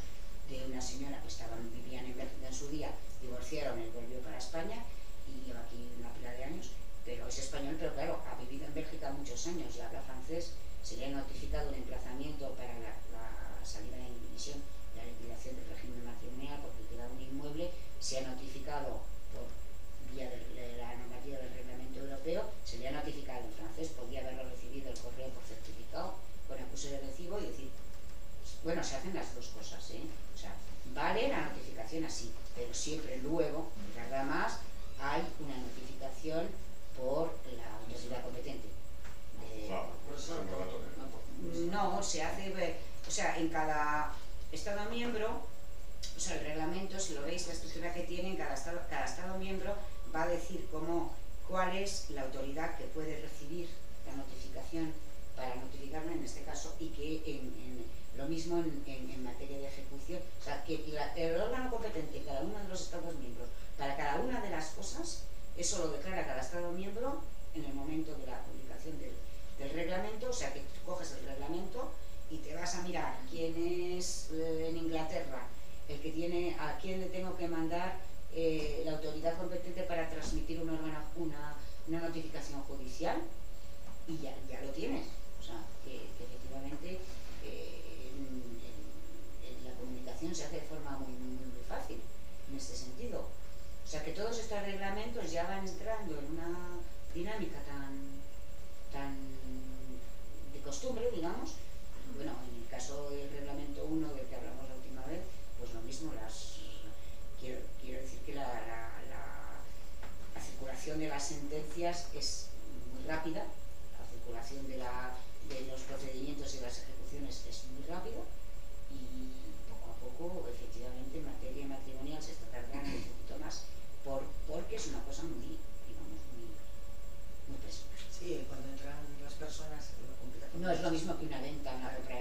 Speaker 2: de una señora que vivían en Bélgica en su día, divorciaron, él volvió para España y lleva aquí una pila de años, pero es español, pero claro, ha vivido en Bélgica muchos años y habla francés. Se le ha notificado un emplazamiento para la salida de dimisión, la liquidación del régimen matrimonial porque queda un inmueble, se ha notificado por vía de la normativa del reglamento europeo, se le ha notificado en francés, podía haberlo recibido el correo por certificado con acuse de recibo y decir, bueno, se hacen las dos cosas, o sea, vale la notificación así, pero siempre luego, tarda más, hay una notificación por la autoridad competente. No, se hace, o sea, en cada Estado miembro, o sea, el reglamento, si lo veis, la estructura que tiene, cada Estado miembro va a decir cuál es la autoridad que puede recibir la notificación para notificarlo en este caso, y que lo mismo en materia de ejecución, o sea, que el órgano competente en cada uno de los Estados miembros para cada una de las cosas, eso lo declara cada Estado miembro en el momento de la publicación del reglamento. O sea, que tú coges el reglamento y te vas a mirar quién es en Inglaterra el que tiene, a quién le tengo que mandar la autoridad competente para transmitir una notificación judicial, y ya lo tienes. O sea, que efectivamente la comunicación se hace de forma muy fácil en este sentido. O sea, que todos estos reglamentos ya van entrando en una dinámica tan de costumbre, digamos. Bueno, en el caso del reglamento 1 del que hablamos la última vez, pues lo mismo, quiero decir que la circulación de las sentencias es muy rápida, la circulación de los procedimientos y las ejecuciones es muy rápida, y poco a poco, efectivamente, en materia matrimonial se está tardando un poquito más, porque es una cosa muy, digamos, muy pesada.
Speaker 3: Sí, cuando entran las personas...
Speaker 2: No es lo mismo que una venta, una compra